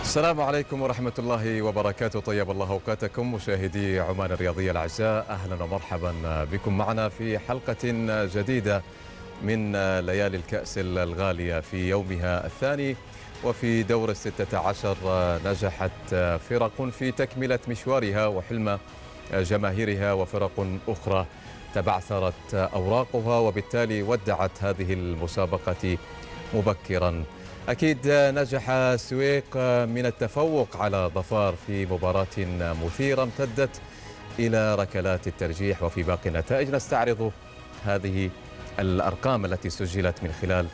السلام عليكم ورحمة الله وبركاته. طيب الله أوقاتكم مشاهدي عمان الرياضية الأعزاء، أهلا ومرحبا بكم معنا في حلقة جديدة من ليالي الكأس الغالية في يومها الثاني. وفي دور 16 نجحت فرق في تكملة مشوارها وحلم جماهيرها، وفرق أخرى تبعثرت أوراقها وبالتالي ودعت هذه المسابقة مبكرا. أكيد نجح السويق من التفوق على ظفار في مباراة مثيرة امتدت إلى ركلات الترجيح. وفي باقي النتائج نستعرض هذه الأرقام التي سجلت من خلال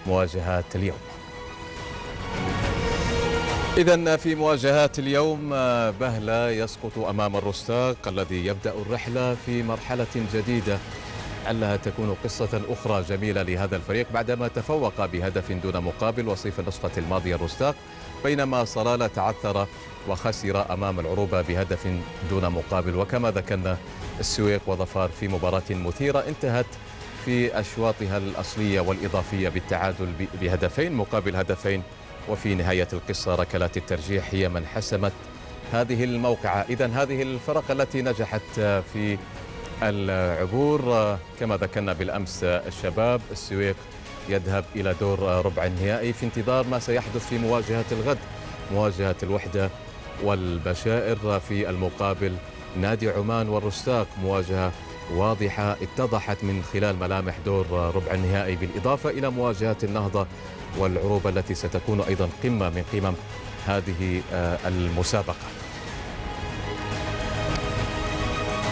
مواجهات اليوم. إذن في مواجهات اليوم بهلة يسقط أمام الرستاق الذي يبدأ الرحلة في مرحلة جديدة، لعلها تكون قصة أخرى جميلة لهذا الفريق بعدما تفوق بهدف دون مقابل وصيف النسخة الماضية الرستاق، بينما صلالة تعثر وخسر أمام العروبة بهدف دون مقابل. وكما ذكرنا السويق وظفار في مباراة مثيرة انتهت في أشواطها الأصلية والإضافية بالتعادل بهدفين مقابل هدفين، وفي نهاية القصة ركلات الترجيح هي من حسمت هذه الموقعة. إذن هذه الفرق التي نجحت في العبور كما ذكرنا بالأمس الشباب، السويق يذهب إلى دور ربع النهائي في انتظار ما سيحدث في مواجهة الغد، مواجهة الوحدة والبشائر. في المقابل نادي عمان والرستاق، مواجهة واضحة اتضحت من خلال ملامح دور ربع النهائي، بالإضافة إلى مواجهة النهضة والعروبة التي ستكون أيضا قمة من قمم هذه المسابقة.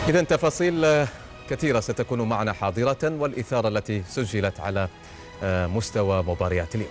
إذن تفاصيل كثيرة ستكون معنا حاضرة، والإثارة التي سجلت على مستوى مباريات اليوم.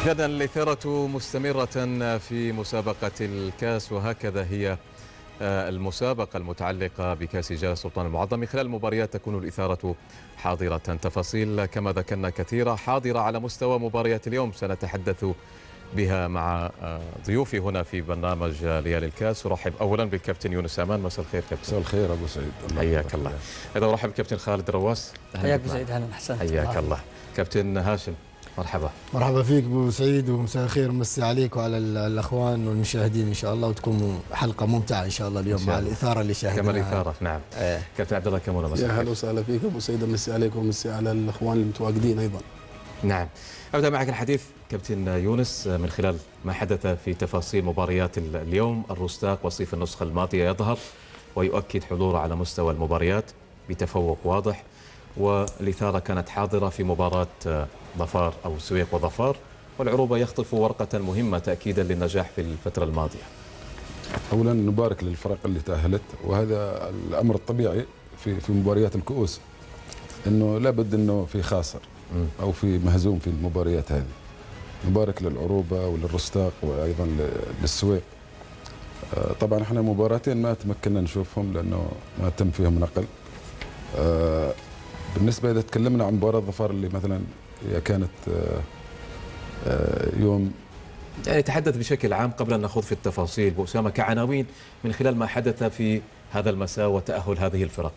إذن الإثارة مستمرة في مسابقة الكاس، وهكذا هي المسابقة المتعلقة بكأس جلالة السلطان المعظم. من خلال المباريات تكون الإثارة حاضرة. تفاصيل كما ذكرنا كثيرة حاضرة على مستوى مباريات اليوم سنتحدث بها مع ضيوفي هنا في برنامج ليالي الكاس. أرحب أولا بالكابتن يونس أمان. مساء الخير كابتن. مساء الخير أبو سعيد. حياك الله. أيضا أرحب بالكابتن خالد رواس. حياك أبو سعيد. أهلا أحسن. حياك الله. كابتن هاشم مرحبا. مرحبا فيك ابو سعيد ومساء الخير، مسي عليك وعلى الاخوان والمشاهدين ان شاء الله، وتكون حلقه ممتعه ان شاء الله اليوم مع الاثاره اللي شاهدناها. كما الاثاره نعم. كابتن عبد الله كمونه مساء الخير. يا اهلا وسهلا فيك ابو سعيد، مسي عليكم ومسي على الاخوان المتواجدين ايضا. نعم. ابدا معك الحديث كابتن يونس من خلال ما حدث في تفاصيل مباريات اليوم. الرستاق وصيف النسخه الماضيه يظهر ويؤكد حضوره على مستوى المباريات بتفوق واضح، والإثارة كانت حاضرة في مباراة ظفار أو السويق وظفار، والعروبة يخطف ورقة مهمة تأكيدا للنجاح في الفترة الماضية. أولا نبارك للفرق اللي تأهلت، وهذا الأمر الطبيعي في مباريات الكؤوس، أنه لابد أنه في خاسر أو في مهزوم في المباريات هذه. نبارك للعروبة وللرستاق وأيضا للسويق. طبعا احنا مباراتين ما تمكنا نشوفهم لأنه ما تم فيهم نقل. بالنسبة إذا تكلمنا عن مباراة ظفار اللي مثلا هي كانت يوم، يعني تحدث بشكل عام قبل أن نخوض في التفاصيل بأسامة كعناوين من خلال ما حدث في هذا المساء وتأهل هذه الفرق.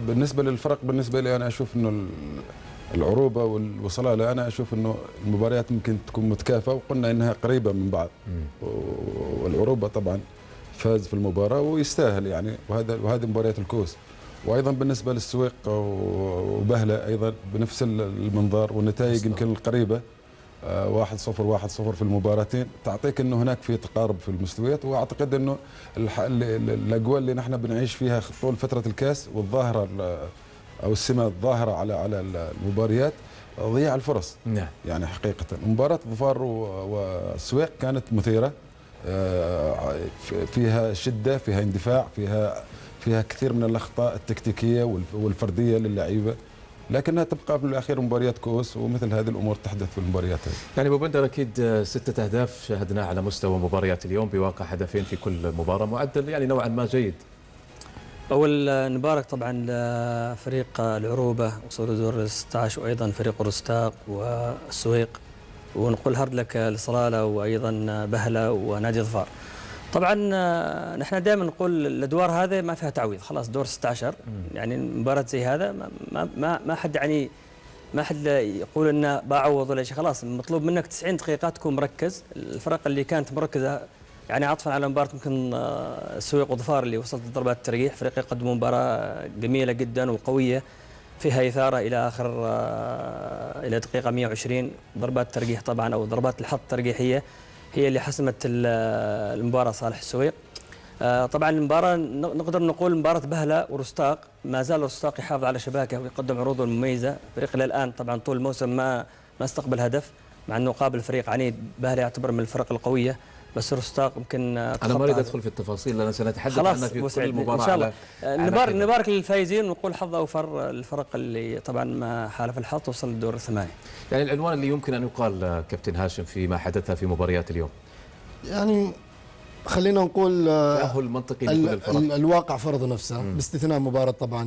بالنسبة للفرق، بالنسبة لي أنا أشوف أنه العروبة والصلالة، أنا أشوف أنه المباريات ممكن تكون متكافئة، وقلنا أنها قريبة من بعض. والعروبة طبعا فاز في المباراة ويستاهل يعني، وهذه مباريات الكؤوس. وأيضا بالنسبة للسويق وبهلة أيضا بنفس المنظار، والنتائج يمكن القريبة 1-0 1-0 في المباراتين، تعطيك انه هناك في تقارب في المستويات. واعتقد انه الاجواء اللي نحن بنعيش فيها طول فتره الكاس والظاهره او السمه الظاهره على المباريات ضياع الفرص. نعم. يعني حقيقه مباراه ظفار والسويق كانت مثيره، فيها شده، فيها اندفاع، فيها كثير من الاخطاء التكتيكيه والفرديه للعيبه، لكنها تبقى في الاخير مباريات كؤوس، ومثل هذه الامور تحدث في المباريات هذه. يعني ابو بندر اكيد 6 أهداف شاهدناها على مستوى مباريات اليوم بواقع هدفين في كل مباراه، معدل يعني نوعا ما جيد. اول نبارك طبعا لفريق العروبه وصول دور 16، وايضا فريق الرستاق والسويق، ونقول هارد لك لصلاله وايضا بهله ونادي ظفار. طبعا نحن دائما نقول الادوار هذه ما فيها تعويض، خلاص دور 16 يعني مباراه زي هذا ما حد يعني ما حد يقول انه بعوض ولا شيء، خلاص مطلوب منك 90 دقيقه تكون مركز. الفرق اللي كانت مركزه يعني عطفا على مباراه ممكن السويق وظفار اللي وصلت لضربات الترجيح، فريق يقدموا مباراه جميله جدا وقويه فيها اثاره الى اخر الى دقيقه 120. ضربات ترجيح طبعا او ضربات الحظ الترجيحيه هي اللي حسمت المباراه صالح السويق. طبعا المباراه نقدر نقول مباراه بهله ورستاق، ما زال الرستاق يحافظ على شباكه ويقدم عروضه المميزه. فريق الى الان طبعا طول الموسم ما استقبل هدف، مع انه قابل فريق عنيد. بهله يعتبر من الفرق القويه، بس الرستاق يمكن انا ما اريد ادخل في التفاصيل لان سنتحدث عنها في كل مباراه ان شاء الله. نبارك للفايزين ونقول حظ اوفر الفرق اللي طبعا ما حالف الحظ توصل للدور الثمانيه. يعني العنوان اللي يمكن ان يقال كابتن هاشم فيما حدث في مباريات اليوم، يعني خلينا نقول تأهل منطقي لكل الفرق. الواقع فرض نفسه باستثناء مباراة طبعا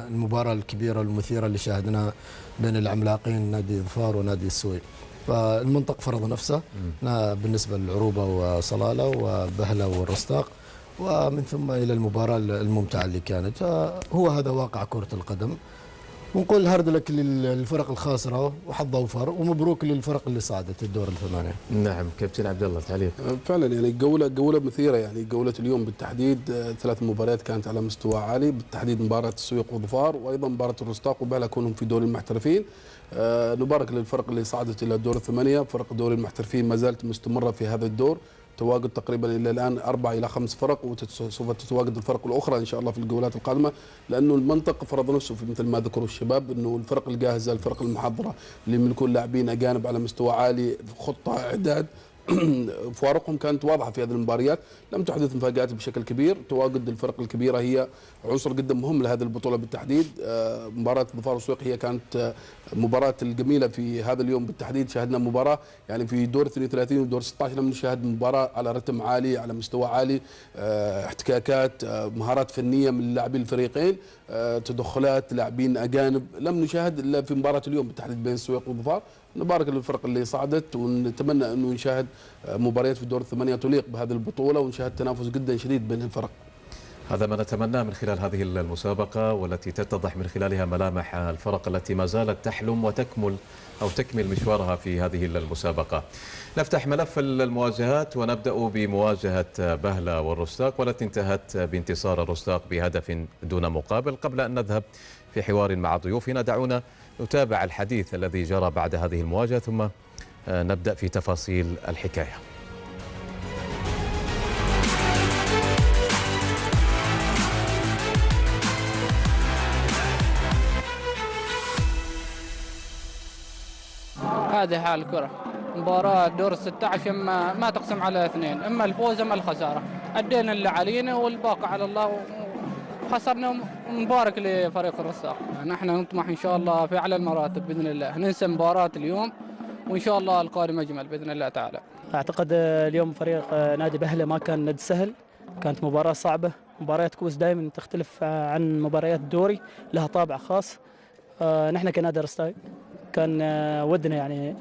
المباراة الكبيرة والمثيرة اللي شاهدناها بين العملاقين نادي ظفار ونادي السويق، فالمنطق فرض نفسه بالنسبة للعروبة وصلالة وبهلة والرستاق، ومن ثم إلى المباراة الممتعة اللي كانت. هو هذا واقع كرة القدم، ونقول هارد لك للفرق الخاسرة وحظ أوفر، ومبروك للفرق اللي صعدت الدور الثمانية. نعم كابتن عبد الله تعليق. فعلا يعني جولة مثيرة، يعني جولة اليوم بالتحديد 3 مباريات كانت على مستوى عالي، بالتحديد مباراة السويق وظفار، وايضا مباراة الرستاق وبهلة كونهم في دور المحترفين. نبارك للفرق اللي صعدت الى الدور الثمانية. فرق دور المحترفين ما زالت مستمرة في هذا الدور، تواجد تقريبا الى الان 4 إلى 5 فرق، وسوف تتواجد الفرق الاخرى ان شاء الله في الجولات القادمه، لانه المنطق فرض نفسه في مثل ما ذكروا الشباب، انه الفرق الجاهزه، الفرق المحضره اللي يملكون لاعبين اجانب على مستوى عالي، خطه اعداد فوارقهم كانت واضحه في هذه المباريات، لم تحدث مفاجات بشكل كبير. تواجد الفرق الكبيره هي عنصر جدا مهم لهذه البطوله بالتحديد. مباراه ظفار والسويق هي كانت مباراه الجميله في هذا اليوم بالتحديد. شاهدنا مباراه يعني في دور 32 ودور 16 لم نشاهد مباراه على رتم عالي، على مستوى عالي، احتكاكات، مهارات فنيه من لاعبي الفريقين، تدخلات لاعبين اجانب، لم نشاهد الا في مباراه اليوم بالتحديد بين السويق وظفار. نبارك للفرق اللي صعدت، ونتمنى انه نشاهد مباريات في الدور الثمانية تليق بهذه البطوله، ونشاهد تنافس جدا شديد بين الفرق. هذا ما نتمناه من خلال هذه المسابقة، والتي تتضح من خلالها ملامح الفرق التي ما زالت تحلم تكمل مشوارها في هذه المسابقة. نفتح ملف المواجهات ونبدأ بمواجهة بهلة والرستاق، والتي انتهت بانتصار الرستاق بهدف دون مقابل. قبل أن نذهب في حوار مع ضيوفنا، دعونا نتابع الحديث الذي جرى بعد هذه المواجهة، ثم نبدأ في تفاصيل الحكاية. هذه حال الكرة، مباراة دور 16 ما تقسم على اثنين، اما الفوز اما الخسارة. ادينا اللي علينا والباقي على الله، خسرنا. مبارك لفريق الرستاق. نحن نطمح ان شاء الله في اعلى المراتب باذن الله، ننسى مباراة اليوم وان شاء الله القادم اجمل باذن الله تعالى. اعتقد اليوم فريق نادي بهلة ما كان ند سهل، كانت مباراة صعبة. مباريات كؤوس دائما تختلف عن مباريات الدوري، لها طابع خاص. نحن كنادي رستاق كان ودنا يعني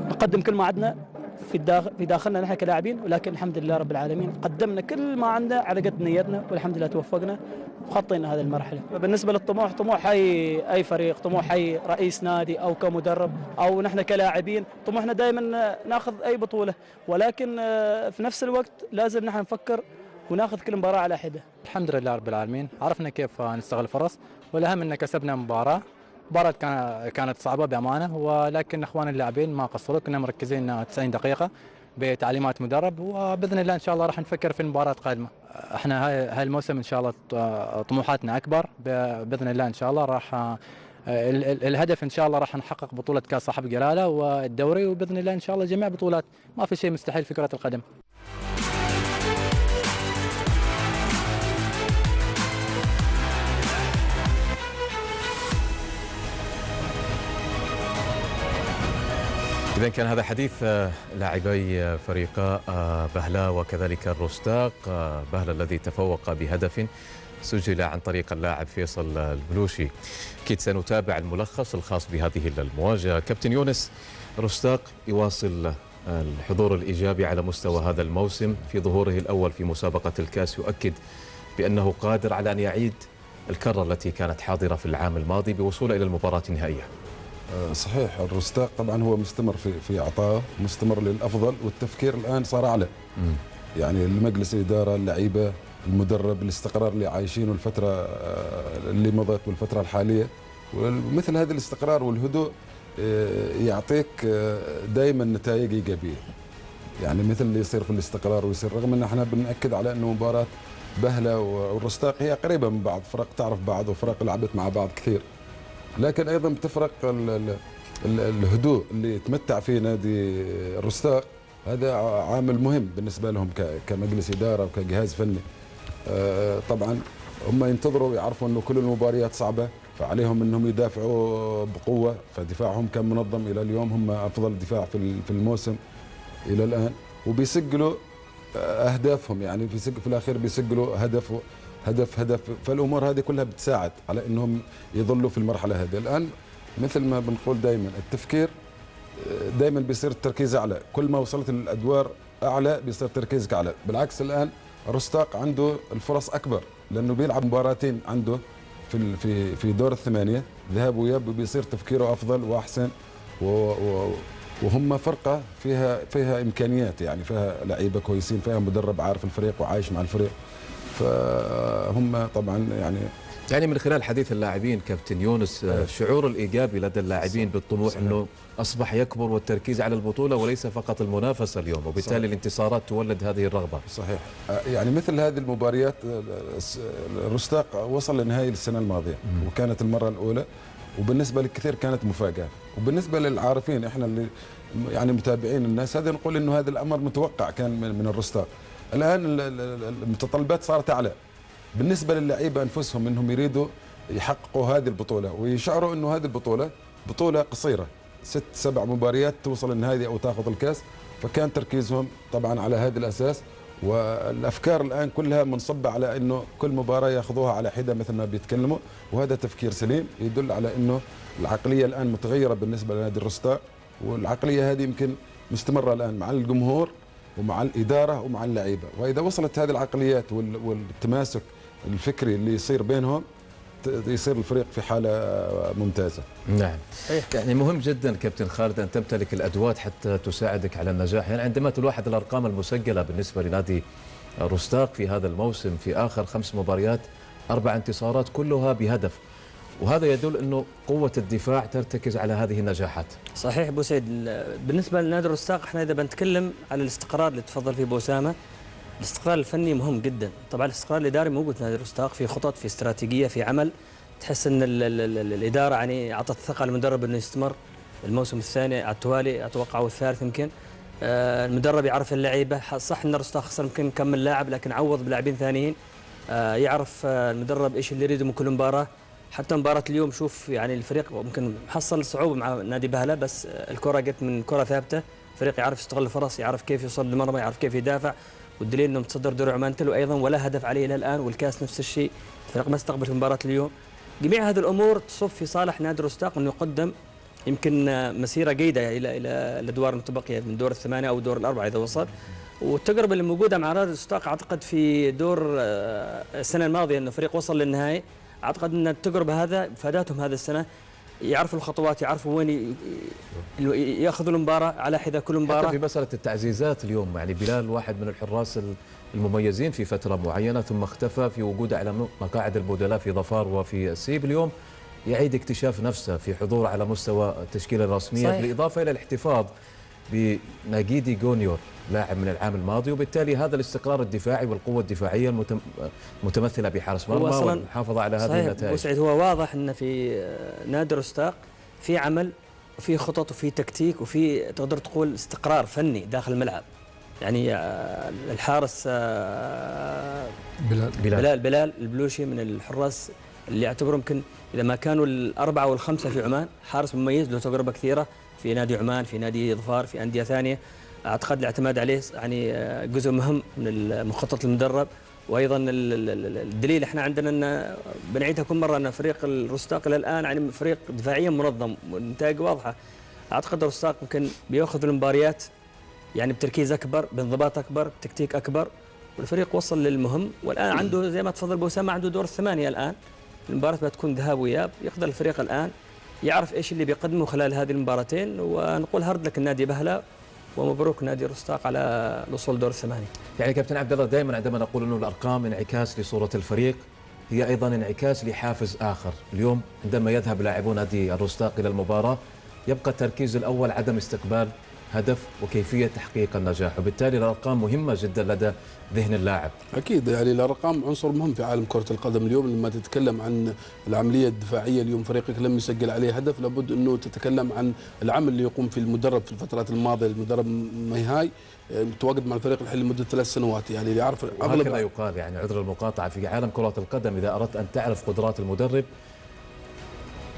نقدم كل ما عندنا في داخلنا نحن كلاعبين، ولكن الحمد لله رب العالمين قدمنا كل ما عندنا على قد نيتنا، والحمد لله توفقنا وخطينا هذه المرحله. بالنسبه للطموح، طموح اي فريق، طموح اي رئيس نادي او كمدرب او نحن كلاعبين، طموحنا دائما ناخذ اي بطوله، ولكن في نفس الوقت لازم نحن نفكر وناخذ كل مباراه على حده. الحمد لله رب العالمين، عرفنا كيف نستغل الفرص، والاهم ان كسبنا مباراه كانت صعبه بامانه، ولكن اخوان اللاعبين ما قصروا، كنا مركزين 90 دقيقه بتعليمات مدرب، وباذن الله ان شاء الله راح نفكر في المباراه القادمه. احنا هاي الموسم ان شاء الله طموحاتنا اكبر باذن الله، ان شاء الله راح الهدف ان شاء الله راح نحقق بطوله كاس صاحب جلاله والدوري، وباذن الله ان شاء الله جميع بطولات، ما في شيء مستحيل في كره القدم. إذا كان هذا حديث لاعبي فريقا بهلا وكذلك الرستاق. بهلا الذي تفوق بهدف سجل عن طريق اللاعب فيصل البلوشي. أكيد سنتابع الملخص الخاص بهذه المواجهة. كابتن يونس، رستاق يواصل الحضور الإيجابي على مستوى هذا الموسم في ظهوره الأول في مسابقة الكاس، يؤكد بأنه قادر على أن يعيد الكرة التي كانت حاضرة في العام الماضي بوصوله إلى المباراة النهائية. صحيح، الرستاق طبعا هو مستمر في عطائه، مستمر للافضل، والتفكير الان صار اعلى. يعني المجلس الاداره، اللعيبه، المدرب، الاستقرار اللي عايشينه الفتره اللي مضت والفتره الحاليه، ومثل هذا الاستقرار والهدوء يعطيك دائما نتائج ايجابيه. يعني مثل اللي يصير في الاستقرار ويصير، رغم ان احنا بنأكد على انه مباراه بهله والرستاق هي قريبه من بعض، فرق تعرف بعض وفرق لعبت مع بعض كثير، لكن ايضا بتفرق الهدوء اللي يتمتع فيه نادي الرستاق. هذا عامل مهم بالنسبه لهم كمجلس اداره وكجهاز فني. طبعا هم ينتظروا ويعرفوا انه كل المباريات صعبه، فعليهم انهم يدافعوا بقوه، فدفاعهم كان منظم الى اليوم، هم افضل دفاع في الموسم الى الان، وبيسجلوا اهدافهم، يعني في الاخير بيسجلوا هدف. فالامور هذه كلها بتساعد على انهم يظلوا في المرحله هذه. الان مثل ما بنقول دائما، التفكير دائما بيصير التركيز اعلى، كل ما وصلت الادوار اعلى بيصير تركيزك اعلى. بالعكس الان الرستاق عنده الفرص اكبر، لانه بيلعب مباراتين عنده في دور الثمانيه ذهاب واياب، وبيصير تفكيره افضل واحسن، وهم فرقه فيها امكانيات، يعني فيها لعيبه كويسين، فيها مدرب عارف الفريق وعايش مع الفريق، فهم طبعا يعني من خلال حديث اللاعبين كابتن يونس، الشعور الإيجابي لدى اللاعبين بالطموح، صحيح، أنه أصبح يكبر والتركيز على البطولة وليس فقط المنافسة اليوم، وبالتالي صحيح الانتصارات تولد هذه الرغبة. صحيح، يعني مثل هذه المباريات الرستاق وصل لنهائي السنة الماضية وكانت المرة الأولى، وبالنسبة للكثير كانت مفاجأة، وبالنسبة للعارفين احنا اللي يعني متابعين الناس هذا نقول انه هذا الامر متوقع كان من الرستاق. الان المتطلبات صارت اعلى بالنسبه للعيبه انفسهم، انهم يريدوا يحققوا هذه البطوله، ويشعروا انه هذه البطوله بطوله قصيره 6-7 مباريات توصل النهائي او تاخذ الكاس، فكان تركيزهم طبعا على هذا الاساس، والافكار الان كلها منصبه على انه كل مباراه ياخذوها على حده مثل ما بيتكلموا، وهذا تفكير سليم يدل على انه العقليه الان متغيره بالنسبه لنادي الرستاق، والعقليه هذه يمكن مستمره الان مع الجمهور ومع الاداره ومع اللعيبه، واذا وصلت هذه العقليات والتماسك الفكري اللي يصير بينهم يصير الفريق في حاله ممتازه. نعم، يعني مهم جدا كابتن خالد ان تمتلك الادوات حتى تساعدك على النجاح. يعني عندما تلاحظ الارقام المسجله بالنسبه لنادي الرستاق في هذا الموسم، في اخر 5 مباريات 4 انتصارات كلها بهدف، وهذا يدل انه قوه الدفاع ترتكز على هذه النجاحات. صحيح ابو سعيد. بالنسبه لنادي الرستاق، احنا اذا بنتكلم على الاستقرار اللي تفضل فيه ابو اسامه، الاستقرار الفني مهم جدا. طبعا الاستقرار الاداري موجود في نادي الرستاق، في خطط، في استراتيجيه، في عمل. تحس ان الاداره يعني اعطت ثقه للمدرب انه يستمر الموسم الثاني على التوالي، اتوقع او الثالث يمكن. المدرب يعرف اللعيبه، صح ان الرستاق خسر يمكن كم من لاعب لكن عوض بلاعبين ثانيين. يعرف المدرب ايش اللي يريده من كل مباراه. حتى مباراه اليوم شوف يعني الفريق ممكن حصل صعوبه مع نادي بهله، بس الكره جت من كره ثابته، الفريق يعرف يستغل الفرص، يعرف كيف يوصل للمرمى، يعرف كيف يدافع، والدليل انه متصدر دوري عمان تلو ايضا ولا هدف عليه الى الان، والكاس نفس الشيء، الفريق ما استقبل في مباراه اليوم. جميع هذه الامور تصب في صالح نادي الرستاق انه يقدم يمكن مسيره جيده الى الادوار المتبقيه من دور الثمانيه او دور الاربعه اذا وصل. والتجربه اللي موجوده مع نادي الرستاق اعتقد في دور السنه الماضيه انه فريق وصل للنهائي، اعتقد ان التجربه هذا فادتهم هذه السنه، يعرفوا الخطوات، يعرفوا وين ياخذوا المباراه على حذاء كل مباراه. حتى في مساله التعزيزات اليوم، يعني بلال واحد من الحراس المميزين في فتره معينه ثم اختفى في وجوده على مقاعد البدلاء في ظفار وفي السيب، اليوم يعيد اكتشاف نفسه في حضور على مستوى التشكيله الرسميه. صحيح. بالاضافه الى الاحتفاظ بناجيدي جونيور لاعب من العام الماضي، وبالتالي هذا الاستقرار الدفاعي والقوه الدفاعيه المتمثله بحارس مرمى والمحافظه على هذه النتائج. وسعيد هو واضح ان في نادي الرستاق في عمل وفي خطط وفي تكتيك وفي تقدر تقول استقرار فني داخل الملعب. يعني الحارس بلال البلوشي من الحراس اللي اعتبره يمكن اذا ما كانوا الاربعه والخمسه في عمان، حارس مميز له تجربه كثيره في نادي عمان، في نادي ظفار، في انديه ثانيه. اعتقد الاعتماد عليه يعني جزء مهم من مخطط المدرب. وايضا الدليل احنا عندنا ان بنعيدها كل مره ان فريق الرستاق الى الان يعني فريق دفاعيا منظم والنتائج واضحه. اعتقد الرستاق ممكن بياخذ المباريات يعني بتركيز اكبر، بانضباط اكبر، بتكتيك اكبر، والفريق وصل للمهم. والان عنده زي ما تفضل بوسام عنده دور الثمانيه الان، المباراه بتكون ذهاب واياب، يقدر الفريق الان يعرف ايش اللي بيقدمه خلال هذه المباراتين. ونقول هارد لك النادي بهلا ومبروك نادي الرستاق على الوصول دور الثمانيه. يعني كابتن عبد الله دائما عندما نقول انه الارقام انعكاس لصوره الفريق، هي ايضا انعكاس لحافز اخر. اليوم عندما يذهب لاعبون نادي الرستاق الى المباراه يبقى التركيز الاول عدم استقبال هدف وكيفيه تحقيق النجاح، وبالتالي الارقام مهمه جدا لدى ذهن اللاعب. اكيد يعني الارقام عنصر مهم في عالم كره القدم اليوم. لما تتكلم عن العمليه الدفاعيه اليوم فريقك لم يسجل عليه هدف، لابد انه تتكلم عن العمل اللي يقوم فيه المدرب في الفترات الماضيه. المدرب ميهاي متواجد مع الفريق الحالي لمده 3 سنوات، يعني اللي يعرف اغلب هكذا يقال، يعني عذر المقاطعه في عالم كره القدم اذا اردت ان تعرف قدرات المدرب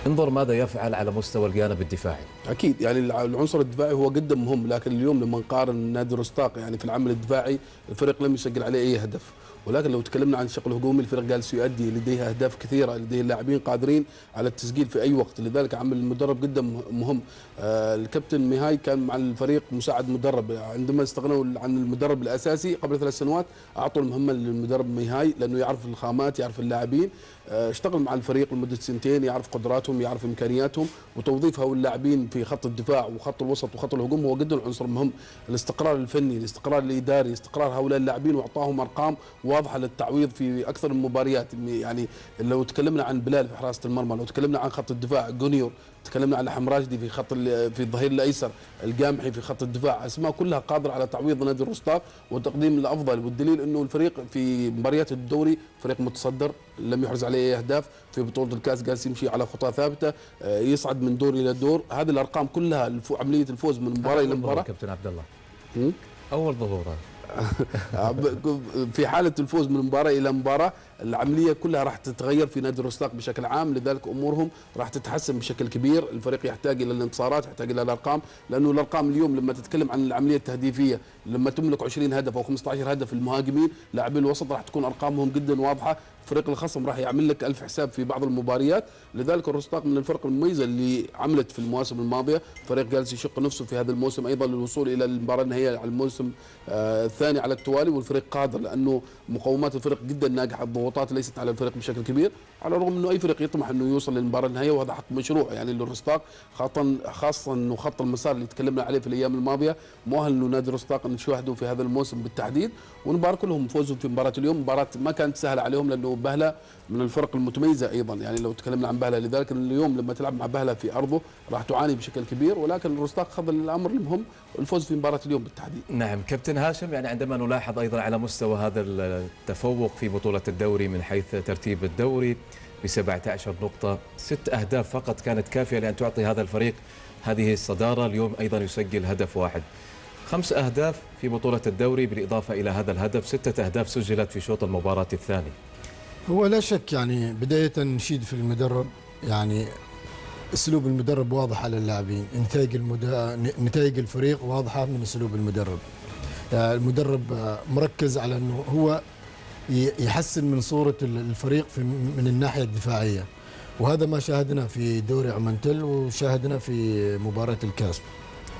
انظر ماذا يفعل على مستوى الجانب الدفاعي. اكيد يعني العنصر الدفاعي هو جدا مهم، لكن اليوم لما نقارن نادي الرستاق يعني في العمل الدفاعي الفريق لم يسجل عليه اي هدف، ولكن لو تكلمنا عن الشق الهجومي الفريق جالس يؤدي، لديه اهداف كثيره، لديه اللاعبين قادرين على التسجيل في اي وقت، لذلك عمل المدرب جدا مهم. الكابتن ميهاي كان مع الفريق مساعد مدرب، عندما استغنوا عن المدرب الاساسي قبل 3 سنوات اعطوا المهمه للمدرب ميهاي لانه يعرف الخامات، يعرف اللاعبين، اشتغل مع الفريق لمده 2 سنين، يعرف قدراتهم، يعرف امكانياتهم، وتوظيف هؤلاء اللاعبين في خط الدفاع وخط الوسط وخط الهجوم هو جدا عنصر مهم. الاستقرار الفني، الاستقرار الاداري، استقرار هؤلاء اللاعبين، واعطاهم ارقام واضحه للتعويض في اكثر المباريات. يعني لو تكلمنا عن بلال في حراسه المرمى، لو تكلمنا عن خط الدفاع جونيور، تكلمنا عن حم راشدي في الظهير الايسر، القامحي في خط الدفاع، اسماء كلها قادره على تعويض نادي الرستاق وتقديم الافضل. والدليل انه الفريق في مباريات الدوري فريق متصدر، لم يحرز عليه اي اهداف، في بطوله الكاس جالس يمشي على خطى ثابته، يصعد من دور الى دور. هذه الارقام كلها عمليه الفوز من مباراه الى مباراه. كابتن عبد الله اول ظهور في حاله الفوز من مباراه الى مباراه العمليه كلها راح تتغير في نادي الرستاق بشكل عام، لذلك امورهم راح تتحسن بشكل كبير. الفريق يحتاج الى الانتصارات، يحتاج الى الارقام، لانه الارقام اليوم لما تتكلم عن العمليه التهديفيه، لما تملك 20 هدف او 15 هدف المهاجمين لاعبي الوسط راح تكون ارقامهم جدا واضحه، فريق الخصم راح يعمل لك 1000 حساب في بعض المباريات. لذلك الرستاق من الفرق المميزه اللي عملت في المواسم الماضيه، فريق جالس يشق نفسه في هذا الموسم ايضا للوصول الى المباراه النهائيه على الموسم الثاني على التوالي، والفريق قادر لانه مقومات الفريق جدا ناجحه، الضغوطات ليست على الفريق بشكل كبير، على الرغم انه اي فريق يطمح انه يوصل للمباراه النهائيه وهذا حق مشروع يعني للرستاق، خاصه انه خط المسار اللي تكلمنا عليه في الايام الماضيه مؤهل انه نادي الرستاق نشاهده في هذا الموسم بالتحديد. ونبارك لهم فوزهم في مباراه اليوم، مباراه ما كانت سهله عليهم لانه بهلا من الفرق المتميزه ايضا، يعني لو تكلمنا عن بهلا، لذلك اليوم لما تلعب مع بهلا في ارضه راح تعاني بشكل كبير، ولكن الرستاق خذ الامر المهم الفوز في مباراه اليوم بالتحديد. نعم كابتن هاشم، يعني عندما نلاحظ ايضا على مستوى هذا التفوق في بطوله الدوري من حيث ترتيب الدوري ب 17 نقطه، 6 أهداف فقط كانت كافيه لان تعطي هذا الفريق هذه الصداره، اليوم ايضا يسجل هدف واحد. 5 أهداف في بطوله الدوري بالاضافه الى هذا الهدف، 6 أهداف سجلت في شوط المباراه الثاني. هو لا شك يعني بداية نشيد في المدرب، يعني اسلوب المدرب واضح على اللاعبين، نتائج الفريق واضحة من اسلوب المدرب. المدرب مركز على أنه هو يحسن من صورة الفريق من الناحية الدفاعية، وهذا ما شاهدنا في دوري عمان تل وشاهدنا في مباراة الكاس.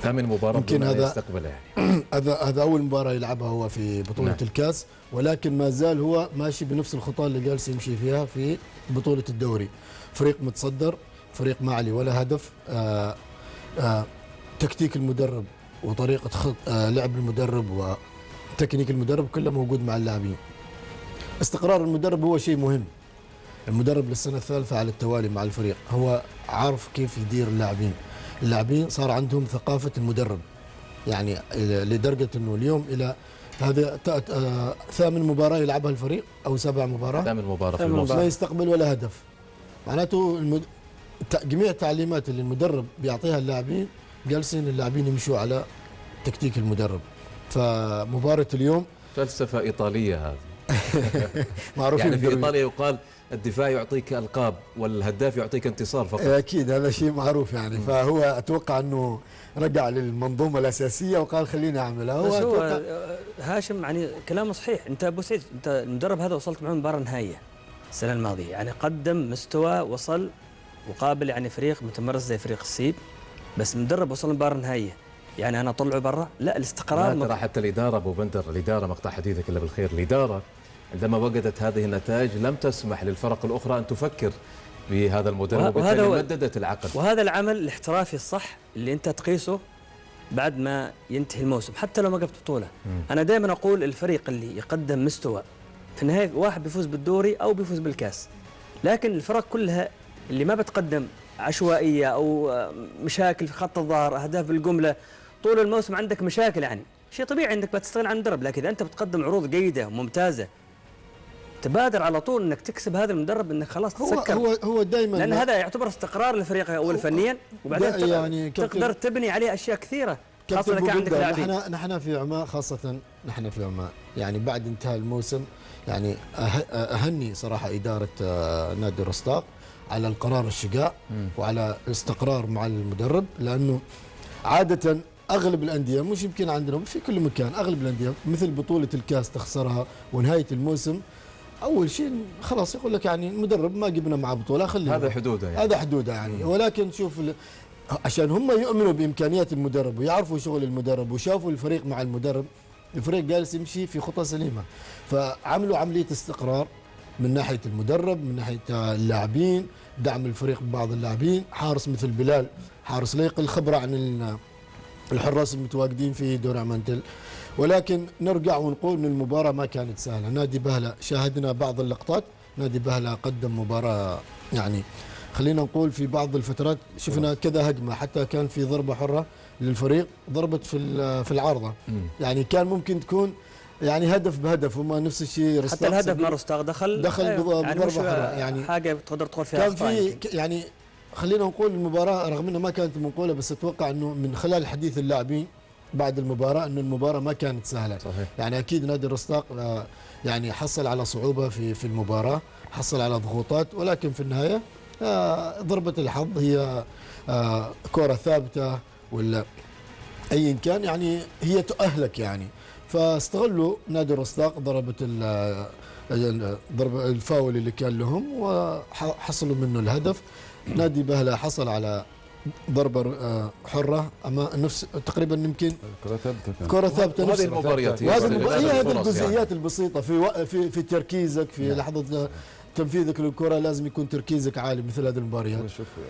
ثامن مباراة يمكن هذا يستقبلها يعني. هذا أول مباراة يلعبها هو في بطولة نعم. الكاس، ولكن ما زال هو ماشي بنفس الخطى اللي جالس يمشي فيها في بطولة الدوري. فريق متصدر، فريق ما عليه ولا هدف. تكتيك المدرب وطريقة لعب المدرب وتكنيك المدرب كله موجود مع اللاعبين. استقرار المدرب هو شيء مهم. المدرب للسنة الثالثة على التوالي مع الفريق، هو عارف كيف يدير اللاعبين صار عندهم ثقافة المدرب، يعني لدرجة أنه اليوم إلى هذا ثامن مباراة يلعبها الفريق أو 7 مباراة، ثامن مباراة في الموسم لا يستقبل ولا هدف. معناته جميع التعليمات اللي المدرب بيعطيها اللاعبين جالسين اللاعبين يمشوا على تكتيك المدرب. فمباراة اليوم فلسفة إيطالية هذه. معروفين يعني في إيطاليا يقال الدفاع يعطيك ألقاب والهداف يعطيك انتصار فقط. أكيد هذا شيء معروف يعني. فهو أتوقع أنه رجع للمنظومة الأساسية وقال خليني أعملها. بس هو هاشم يعني كلامه صحيح. أنت أبو سعيد، أنت المدرب هذا وصلت معه مباراة نهائية السنة الماضية، يعني قدم مستوى، وصل وقابل يعني فريق متمرس زي فريق السيب، بس مدرب وصل مباراة نهائية، يعني أنا أطلعه برا؟ لا، الاستقرار. لا ترى حتى الإدارة أبو بندر، الإدارة مقطع حديثك إلا بالخير، الإدارة عندما وجدت هذه النتائج لم تسمح للفرق الأخرى أن تفكر بهذا المدرب، وبالتالي مددت العقد. وهذا العمل الاحترافي الصح اللي أنت تقيسه بعد ما ينتهي الموسم حتى لو ما وقفت بطولة. أنا دائما أقول الفريق اللي يقدم مستوى في النهاية، واحد بيفوز بالدوري أو بيفوز بالكاس، لكن الفرق كلها اللي ما بتقدم عشوائية أو مشاكل في خط الظهر، أهداف بالجملة، طول الموسم عندك مشاكل، يعني شيء طبيعي انك بتستغني عن المدرب. لكن اذا انت بتقدم عروض جيده وممتازه تبادر على طول انك تكسب هذا المدرب، انك خلاص تسكر. هو دائما، لان هذا يعتبر استقرار للفريق اول فنيا، وبعدين يعني تقدر تبني عليه اشياء كثيره، خاصه اذا كان عندك لاعبين. نحن في عمان، خاصه نحن في عمان، يعني بعد انتهاء الموسم يعني اهني صراحه اداره نادي الرستاق على القرار الشجاع وعلى الاستقرار مع المدرب، لانه عاده اغلب الانديه، مش يمكن عندنا في كل مكان، اغلب الانديه مثل بطوله الكاس تخسرها ونهايه الموسم اول شيء خلاص يقول لك يعني المدرب ما جبنا معه بطوله، خليه هذا حدوده يعني. هذا حدوده يعني. ولكن شوف عشان هم يؤمنوا بامكانيات المدرب ويعرفوا شغل المدرب وشافوا الفريق مع المدرب، الفريق جالس يمشي في خطى سليمه، فعملوا عمليه استقرار من ناحيه المدرب، من ناحيه اللاعبين، دعم الفريق ببعض اللاعبين، حارس مثل بلال، حارس لا يقل خبره عن الحراس المتواجدين في دوري عمان تل. ولكن نرجع ونقول ان المباراه ما كانت سهله. نادي بهله شاهدنا بعض اللقطات، نادي بهله قدم مباراه يعني خلينا نقول في بعض الفترات شفنا كذا هجمه، حتى كان في ضربه حره للفريق ضربت في العارضه، يعني كان ممكن تكون يعني هدف بهدف، وما نفس الشيء حتى الهدف ما رستاق دخل بضربه يعني حره، يعني حاجه تقدر تدخل فيها كان في يعني خلينا نقول المباراة رغم انها ما كانت منقولة، بس اتوقع انه من خلال حديث اللاعبين بعد المباراة انه المباراة ما كانت سهلة. صحيح. يعني اكيد نادي الرستاق يعني حصل على صعوبة في المباراة، حصل على ضغوطات، ولكن في النهاية ضربة الحظ هي كرة ثابتة ولا ايا كان، يعني هي تؤهلك يعني. فاستغلوا نادي الرستاق ضربة الفاول اللي كان لهم وحصلوا منه الهدف. نادي بهله حصل على ضربة حرة أما نفس تقريبا يمكن كرة ثابتة. وهذه المباريات هي هذه الجزئيات البسيطة في تركيزك في لحظة تنفيذك للكرة، لازم يكون تركيزك عالي مثل هذه المباريات.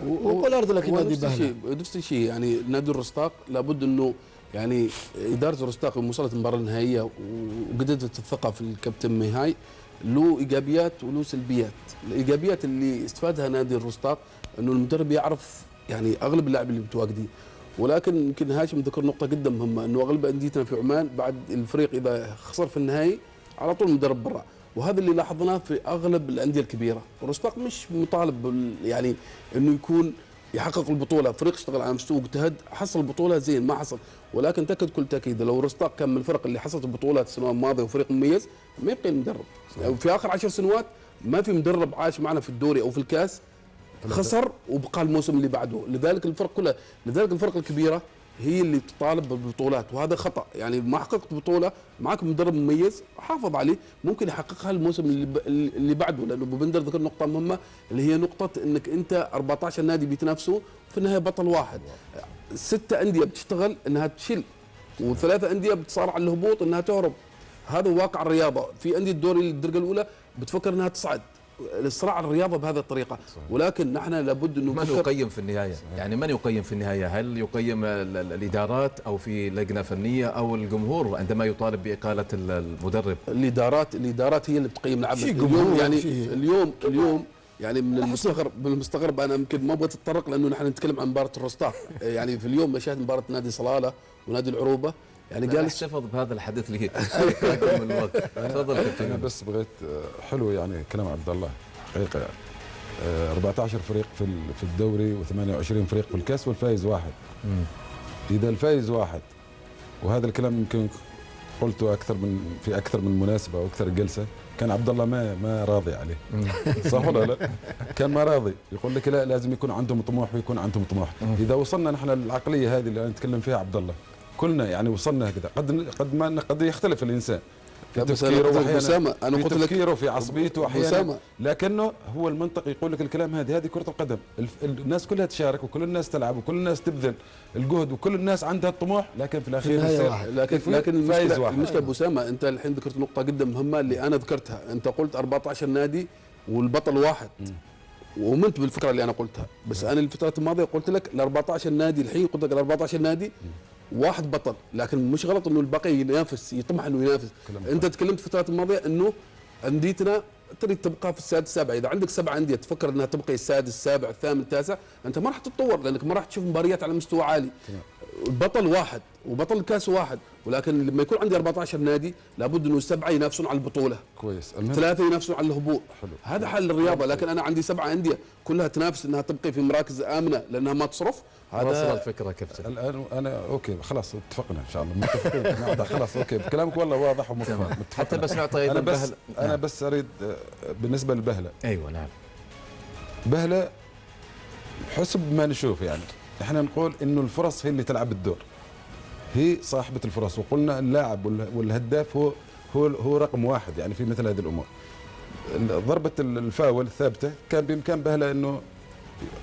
وقول أرض لك نادي بهله نفس الشيء، يعني نادي الرستاق لابد أنه يعني إدارة الرستاق لما وصلت المباراة النهائية وجددت الثقة في الكابتن ميهاي، له إيجابيات وله سلبيات. الإيجابيات اللي استفادها نادي الرستاق انه المدرب يعرف يعني اغلب اللاعبين اللي متواجدين، ولكن يمكن هاشم ذكر نقطه جدا مهمه، انه اغلب انديتنا في عمان بعد الفريق اذا خسر في النهائي على طول المدرب برا، وهذا اللي لاحظناه في اغلب الانديه الكبيره. الرستاق مش مطالب يعني انه يكون يحقق البطوله، الفريق اشتغل على مستوى واجتهد، حصل البطوله زين ما حصل، ولكن تاكد كل تاكيد لو الرستاق كان من الفرق اللي حصلت البطولات السنوات الماضيه وفريق مميز ما يبقى المدرب. في اخر 10 سنوات ما في مدرب عاش معنا في الدوري او في الكاس خسر وبقى الموسم اللي بعده. لذلك الفرق كلها، لذلك الفرق الكبيره هي اللي تطالب بالبطولات، وهذا خطا. يعني ما حققت بطوله معك مدرب مميز حافظ عليه، ممكن يحققها الموسم اللي بعده. لانه ابو بندر ذكر نقطه مهمه اللي هي نقطه انك انت 14 نادي بيتنافسوا في النهايه بطل واحد. 6 انديه بتشتغل انها تشيل، و3 انديه بتصارع على الهبوط انها تهرب. هذا واقع الرياضه. في انديه الدوري الدرجه الاولى بتفكر انها تصعد. الصراع الرياضه بهذه الطريقه، ولكن نحن لابد انه من يقيم في النهايه؟ يعني من يقيم في النهايه؟ هل يقيم الادارات او في لجنه فنيه او الجمهور عندما يطالب باقاله المدرب؟ الادارات هي اللي بتقيم العمل. اليوم يعني اليوم يعني من المستغرب انا يمكن ما ابغى اتطرق لانه نحن نتكلم عن مباراه الرستاق. يعني في اليوم مشاهد مباراه نادي صلاله ونادي العروبه، يعني جالس احتفظ بهذا الحديث اللي من الوقت. تفضل انا بس بغيت حلو يعني كلام عبد الله حقيقه. يعني 14 فريق في الدوري و28 فريق في الكاس والفايز واحد. اذا الفايز واحد، وهذا الكلام يمكن قلته في اكثر من مناسبه واكثر جلسه، كان عبد الله ما راضي عليه. صح ولا لا؟ كان ما راضي، يقول لك لا لازم يكون عندهم طموح ويكون عندهم طموح. اذا وصلنا نحن للعقليه هذه اللي نتكلم فيها عبد الله، كلنا يعني وصلنا هكذا. قد يختلف الانسان في تفكيره أسامة، أنا في قلت لك تفكيره في عصبيته احيانا، لكنه هو المنطق يقول لك الكلام هذه كرة القدم. الناس كلها تشارك وكل الناس تلعب وكل الناس تبذل الجهد وكل الناس عندها الطموح، لكن في الاخير لكن المشكله ابو اسامه، انت الحين ذكرت نقطه جدا مهمه اللي انا ذكرتها. انت قلت 14 نادي والبطل واحد، ومنت بالفكره اللي انا قلتها. بس انا الفترات الماضيه قلت لك ال 14 نادي، الحين قلت لك ال 14 نادي واحد بطل، لكن مش غلط انه الباقي ينافس، يطمح انه ينافس. انت تكلمت في الفترات الماضيه انه انديتنا تريد تبقى في السادس السابع. اذا عندك 7 انديه تفكر انها تبقى السادس السابع الثامن التاسع، انت ما راح تتطور لانك ما راح تشوف مباريات على مستوى عالي. البطل واحد وبطل الكاس واحد، ولكن لما يكون عندي 14 نادي لابد انه 7 ينافسون على البطوله، كويس، 3 ينافسون على الهبوط. هذا حل الرياضه. لكن انا عندي 7 انديه كلها تنافس انها تبقى في مراكز امنه لانها ما تصرف. هذا وصل الفكره كابتن. الان انا اوكي خلاص اتفقنا ان شاء الله متفقين. خلاص اوكي كلامك والله واضح ومفهوم. حتى بس نعطي انا بس اريد بالنسبه للبهله. ايوه نعم. بهله حسب ما نشوف يعني احنا نقول انه الفرص هي اللي تلعب الدور، هي صاحبه الفرص، وقلنا اللاعب والهداف هو رقم واحد يعني في مثل هذه الامور. ضربه الفاول الثابته كان بامكان بهله انه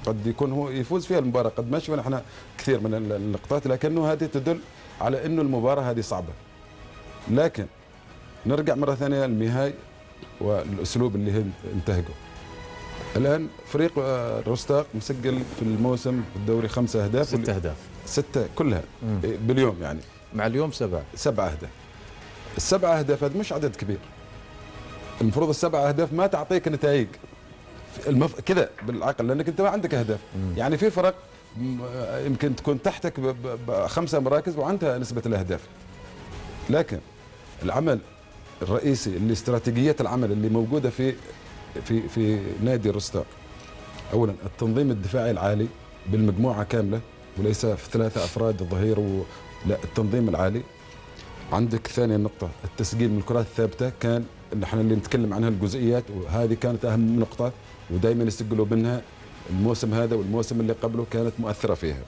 قد يكون هو يفوز فيها المباراه، قد ما شفنا احنا كثير من اللقطات، لكنه هذه تدل على انه المباراه هذه صعبه. لكن نرجع مره ثانيه للميهاي والاسلوب اللي هي انتهجه. الان فريق الرستاق مسجل في الموسم في الدوري 5 أهداف 6 أهداف 6 كلها باليوم، يعني مع اليوم 7 أهداف. ال7 أهداف هذا مش عدد كبير. المفروض ال7 أهداف ما تعطيك نتائج كذا بالعقل، لانك انت ما عندك اهداف. يعني في فرق يمكن تكون تحتك ب5 مراكز وعندها نسبه الاهداف، لكن العمل الرئيسي اللي استراتيجيات العمل اللي موجوده في نادي الرستاق، اولا التنظيم الدفاعي العالي بالمجموعه كامله وليس في 3 افراد الظهير لا، التنظيم العالي. عندك ثاني نقطه التسجيل من الكرات الثابته، كان نحن اللي نتكلم عنها الجزئيات، وهذه كانت اهم نقطه ودائما يسجلوا منها. الموسم هذا والموسم اللي قبله كانت مؤثره فيها.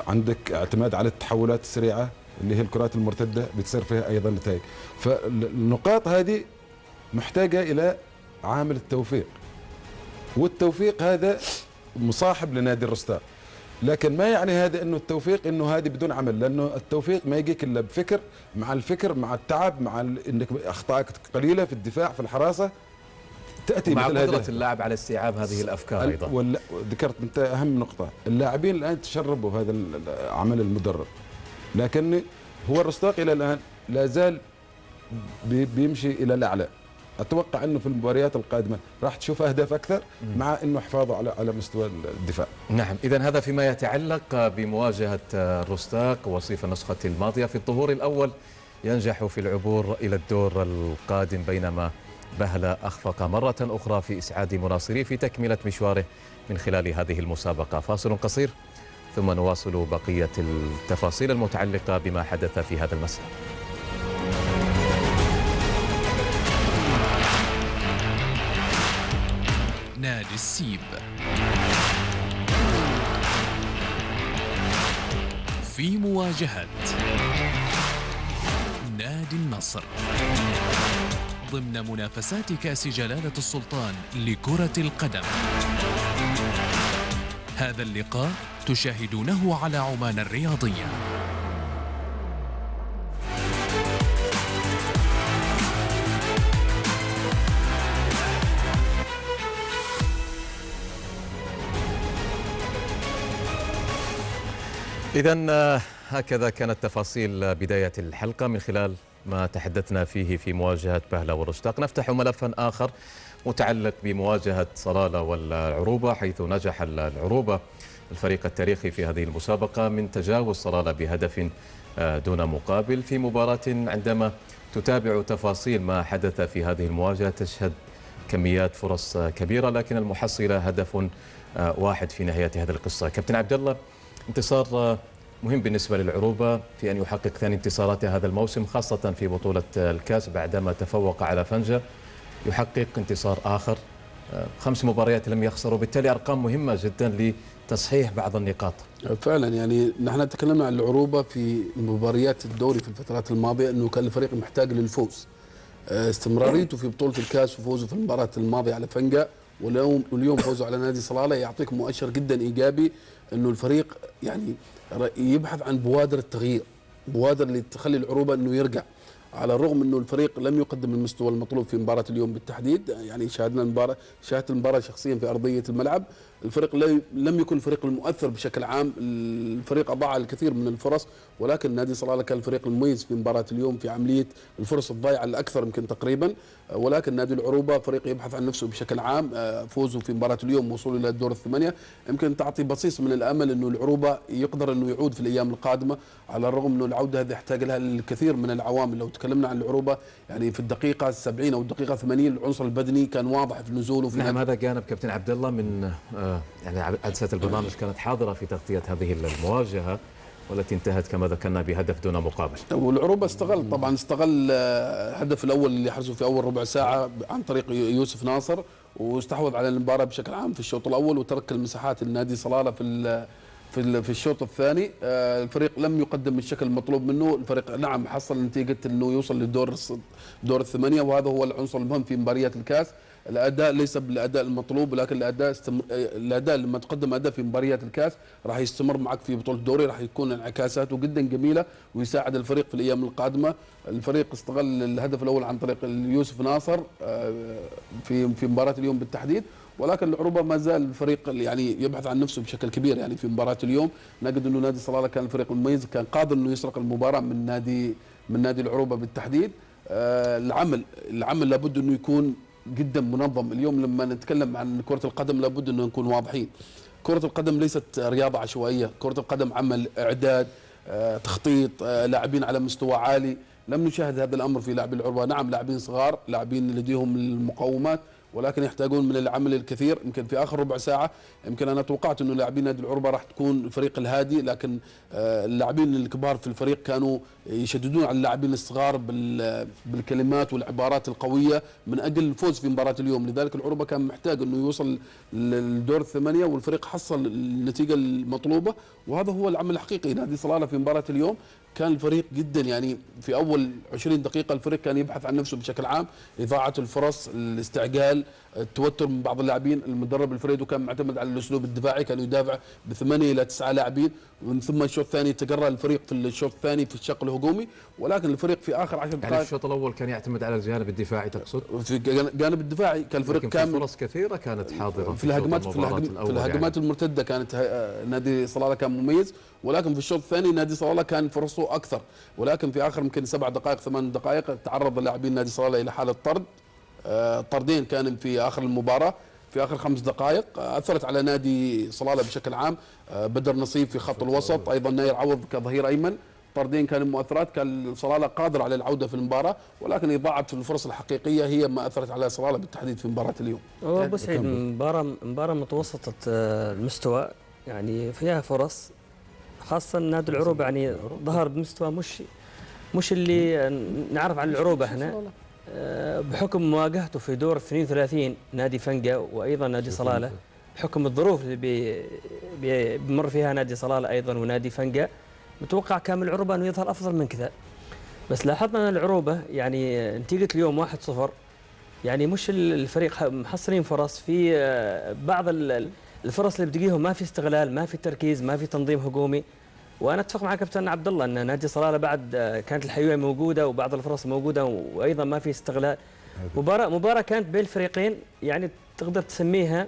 عندك اعتماد على التحولات السريعه اللي هي الكرات المرتده بتصير فيها ايضا نتائج. فالنقاط هذه محتاجه الى عامل التوفيق، والتوفيق هذا مصاحب لنادي الرستاق. لكن ما يعني هذا انه التوفيق انه هذه بدون عمل، لانه التوفيق ما يجيك الا بفكر، مع الفكر مع التعب مع انك اخطائك قليله في الدفاع في الحراسه تاتي مع مثل قدرة اللاعب على استيعاب هذه الافكار ايضا. ذكرت انت اهم نقطه، اللاعبين الان تشربوا هذا عمل المدرب، لكن هو الرستاق الى الان لا زال بيمشي الى الاعلى. اتوقع انه في المباريات القادمه راح تشوف اهداف اكثر، مع انه حفاظه على مستوى الدفاع. نعم، اذا هذا فيما يتعلق بمواجهه الرستاق. وصيف النسخه الماضيه في الظهور الاول ينجح في العبور الى الدور القادم، بينما بهلة اخفق مره اخرى في اسعاد مناصريه في تكمله مشواره من خلال هذه المسابقه. فاصل قصير ثم نواصل بقيه التفاصيل المتعلقه بما حدث في هذا المساء. نادي السيب. في مواجهة نادي النصر ضمن منافسات كأس جلالة السلطان لكرة القدم. هذا اللقاء تشاهدونه على عمان الرياضية. إذن هكذا كانت تفاصيل بداية الحلقة من خلال ما تحدثنا فيه في مواجهة بهلة والرشتاق. نفتح ملفا آخر متعلق بمواجهة صلالة والعروبة، حيث نجح العروبة الفريق التاريخي في هذه المسابقة من تجاوز صلالة بهدف دون مقابل في مباراة عندما تتابع تفاصيل ما حدث في هذه المواجهة تشهد كميات فرص كبيرة، لكن المحصلة هدف واحد في نهاية هذه القصة. كابتن عبد الله، انتصار مهم بالنسبة للعروبة في أن يحقق ثاني انتصاراته هذا الموسم، خاصة في بطولة الكاس بعدما تفوق على فنجة، يحقق انتصار آخر، 5 مباريات لم يخسر، وبالتالي أرقام مهمة جدا لتصحيح بعض النقاط. فعلا يعني نحن تكلمنا عن العروبة في مباريات الدوري في الفترات الماضية أنه كان الفريق محتاج للفوز، استمراريته في بطولة الكاس وفوزه في المباراة الماضية على فنجة واليوم فوزه على نادي صلالة يعطيك مؤشر جدا إيجابي أنه الفريق يعني يبحث عن بوادر التغيير، بوادر اللي تخلي العروبة أنه يرجع، على الرغم أنه الفريق لم يقدم المستوى المطلوب في مباراة اليوم بالتحديد. يعني شاهدت المباراة شخصيا في أرضية الملعب، الفريق لم يكن الفريق المؤثر بشكل عام، الفريق أضاع الكثير من الفرص، ولكن نادي صلالة كان الفريق المميز في مباراة اليوم في عملية الفرص الضائعة الأكثر يمكن تقريبا. ولكن نادي العروبة فريق يبحث عن نفسه بشكل عام، فوزه في مباراة اليوم وصوله إلى الدور الثمانية يمكن تعطي بصيص من الأمل أنه العروبة يقدر أنه يعود في الأيام القادمة، على الرغم أنه العودة هذه يحتاج لها الكثير من العوامل. لو تكلمنا عن العروبة يعني في الدقيقة 70 أو الدقيقة 80 العنصر البدني كان واضح في نزوله في نعم، هذا جانب كابتن عبد الله من يعني عدسة البرنامج كانت حاضرة في تغطية هذه المواجهة والتي انتهت كما ذكرنا بهدف دون مقابل. والعروبة استغل الهدف الأول اللي حرزه في أول ربع ساعة عن طريق يوسف ناصر، واستحوذ على المباراة بشكل عام في الشوط الأول، وترك المساحات لنادي صلالة في الشوط الثاني. الفريق لم يقدم الشكل المطلوب منه، الفريق نعم حصل نتيجة انه يوصل للدور الثمانية، وهذا هو العنصر المهم في مباريات الكاس. الاداء ليس بالاداء المطلوب، ولكن الاداء لما تقدم اداء في مباريات الكاس راح يستمر معك في بطوله الدوري، راح يكون انعكاساته جدا جميله ويساعد الفريق في الايام القادمه. الفريق استغل الهدف الاول عن طريق يوسف ناصر في مباراه اليوم بالتحديد، ولكن العروبه ما زال الفريق يعني يبحث عن نفسه بشكل كبير. يعني في مباراه اليوم نجد انه نادي صلالة كان الفريق المميز، كان قادر انه يسرق المباراه من نادي العروبه بالتحديد. العمل لابد انه يكون جدا منظم. اليوم لما نتكلم عن كرة القدم لابد أن نكون واضحين، كرة القدم ليست رياضة عشوائية، كرة القدم عمل إعداد، تخطيط، لاعبين على مستوى عالي. لم نشاهد هذا الأمر في لاعبي العروبة، نعم لاعبين صغار، لاعبين لديهم المقومات، ولكن يحتاجون من العمل الكثير. يمكن في آخر ربع ساعة يمكن أنا توقعت أنه لاعبين نادي العروبة راح تكون الفريق الهادي، لكن اللاعبين الكبار في الفريق كانوا يشددون على اللاعبين الصغار بالكلمات والعبارات القوية من أجل الفوز في مباراة اليوم. لذلك العروبة كان محتاج أنه يوصل للدور الثمانية، والفريق حصل النتيجة المطلوبة، وهذا هو العمل الحقيقي. نادي صلالة في مباراة اليوم كان الفريق جدا يعني في أول 20 دقيقة الفريق كان يبحث عن نفسه بشكل عام، إضاعة الفرص، الاستعجال، التوتر من بعض اللاعبين. المدرب الفريدو كان معتمد على الأسلوب الدفاعي، كان يدافع ب8 إلى 9 لاعبين، ومن ثم الشوط الثاني تجرأ الفريق في الشوط الثاني في الشق الهجومي، ولكن الفريق في آخر 10 دقائق يعني الشوط الأول كان يعتمد على الجانب الدفاعي تقصد؟ في الجانب الدفاعي كان الفريق كامل، فرص كثيرة كانت حاضرة في الهجمات المرتدة كانت نادي صلالة كان مميز، ولكن في الشوط الثاني نادي صلالة كان فرصه أكثر، ولكن في آخر يمكن 7 دقائق 8 دقائق تعرض لاعبين نادي صلالة إلى حالة طرد، طردين كان في آخر المباراة في آخر 5 دقائق، أثرت على نادي صلالة بشكل عام. بدر نصيب في خط الوسط، أيضا ناير عوض كظهير أيمن، طردين كانوا مؤثرات. كان صلالة قادر على العودة في المباراة، ولكن إضاعة الفرص الحقيقية هي ما أثرت على صلالة بالتحديد في مباراة اليوم. أبو سعيد، مباراة متوسطة المستوى يعني فيها فرص، خاصة نادي العروبة يعني ظهر بمستوى مش اللي نعرف عن العروبة هنا، بحكم مواجهته في دور 32 نادي فنجة وأيضا نادي صلالة، بحكم الظروف اللي بيمر فيها نادي صلالة أيضا ونادي فنجة. متوقع كان من العروبة أنه يظهر أفضل من كذا، بس لاحظنا أن العروبة يعني نتيجة اليوم 1-0، يعني مش الفريق محصلين فرص في بعض الفرص اللي بتجيهم ما في استغلال، ما في تركيز، ما في تنظيم هجومي. وانا اتفق مع كابتن عبد الله ان نادي صلاله بعد كانت الحيويه موجوده وبعض الفرص موجوده وايضا ما في استغلال. مباراه كانت بين الفريقين يعني تقدر تسميها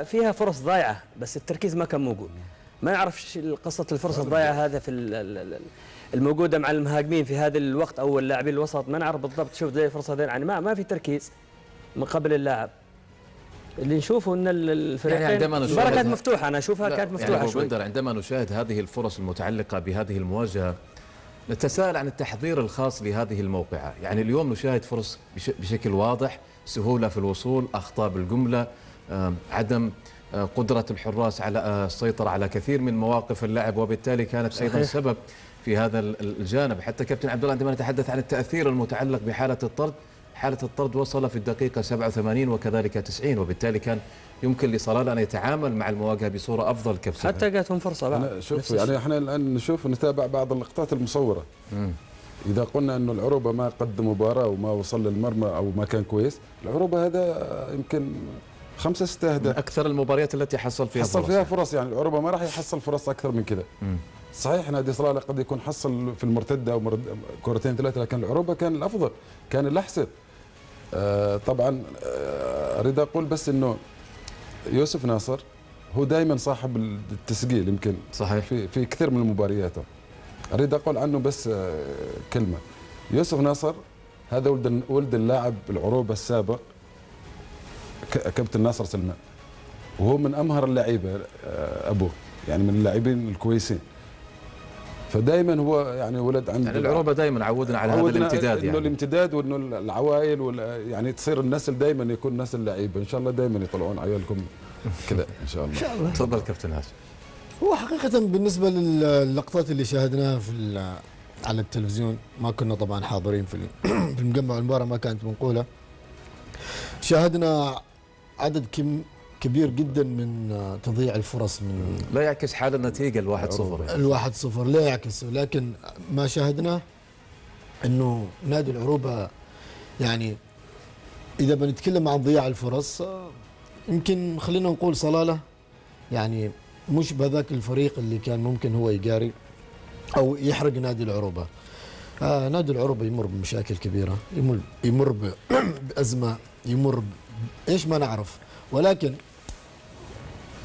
فيها فرص ضايعه، بس التركيز ما كان موجود. ما نعرف قصه الفرص الضايعه هذا في الموجوده مع المهاجمين في هذا الوقت او اللاعبين الوسط، ما نعرف بالضبط. شوف زي الفرصه هذين يعني ما في تركيز من قبل اللاعب. اللي نشوفه ان الفريقين يعني المباراه كانت مفتوحه، انا اشوفها كانت مفتوحه يعني شوي. بندر، عندما نشاهد هذه الفرص المتعلقه بهذه المواجهه نتساءل عن التحضير الخاص لهذه الموقعه. يعني اليوم نشاهد فرص بشكل واضح، سهوله في الوصول، اخطاء بالجمله، عدم قدره الحراس على السيطره على كثير من مواقف اللعب، وبالتالي كانت صحيح. ايضا سبب في هذا الجانب. حتى كابتن عبد الله عندما نتحدث عن التاثير المتعلق بحاله الطرد، حالة الطرد وصل في الدقيقة 87 وكذلك 90، وبالتالي كان يمكن لصلالة أن يتعامل مع المواجهة بصورة أفضل كابتن. حتى جاتهم فرصة بعد. شوف يعني احنا الآن نتابع بعض اللقطات المصورة. إذا قلنا أنه العروبة ما قدم مباراة وما وصل للمرمى أو ما كان كويس، العروبة هذا يمكن 5-6 أهداف. أكثر المباريات التي حصل فيها فرص. يعني العروبة ما راح يحصل فرص أكثر من كده. صحيح نادي صلالة قد يكون حصل في المرتدة أو كرتين 3، لكن العروبة كان الأفضل، كان الأحسن. طبعا اريد اقول بس انه يوسف ناصر هو دائما صاحب التسجيل، يمكن صحيح في كثير من مبارياته. اريد اقول عنه بس كلمه. يوسف ناصر هذا ولد اللاعب العروبه السابق كابتن ناصر سلمان، وهو من امهر اللعيبه ابوه، يعني من اللاعبين الكويسين. فدائما هو يعني ولد عنده، يعني العروبه دائما عودنا على هذا الامتداد، يعني انه الامتداد وانه العوائل يعني تصير النسل دائما يكون نسل لعيبه. ان شاء الله دائما يطلعون عيالكم كذا ان شاء الله. ان شاء الله. تفضل كابتن هاشم. هو حقيقه بالنسبه للقطات اللي شاهدناها على التلفزيون، ما كنا طبعا حاضرين في المجمع، المباراه ما كانت منقوله. شاهدنا عدد كبير جدا من تضييع الفرص، من لا يعكس حال النتيجة 1-0 يعني. 1-0 لا يعكس، لكن ما شاهدناه انه نادي العروبة يعني اذا بنتكلم عن ضياع الفرص، يمكن خلينا نقول صلالة يعني مش بذاك الفريق اللي كان ممكن هو يجاري او يحرق نادي العروبة. نادي العروبة يمر بمشاكل كبيرة، يمر بأزمة، يمر ايش ما نعرف، ولكن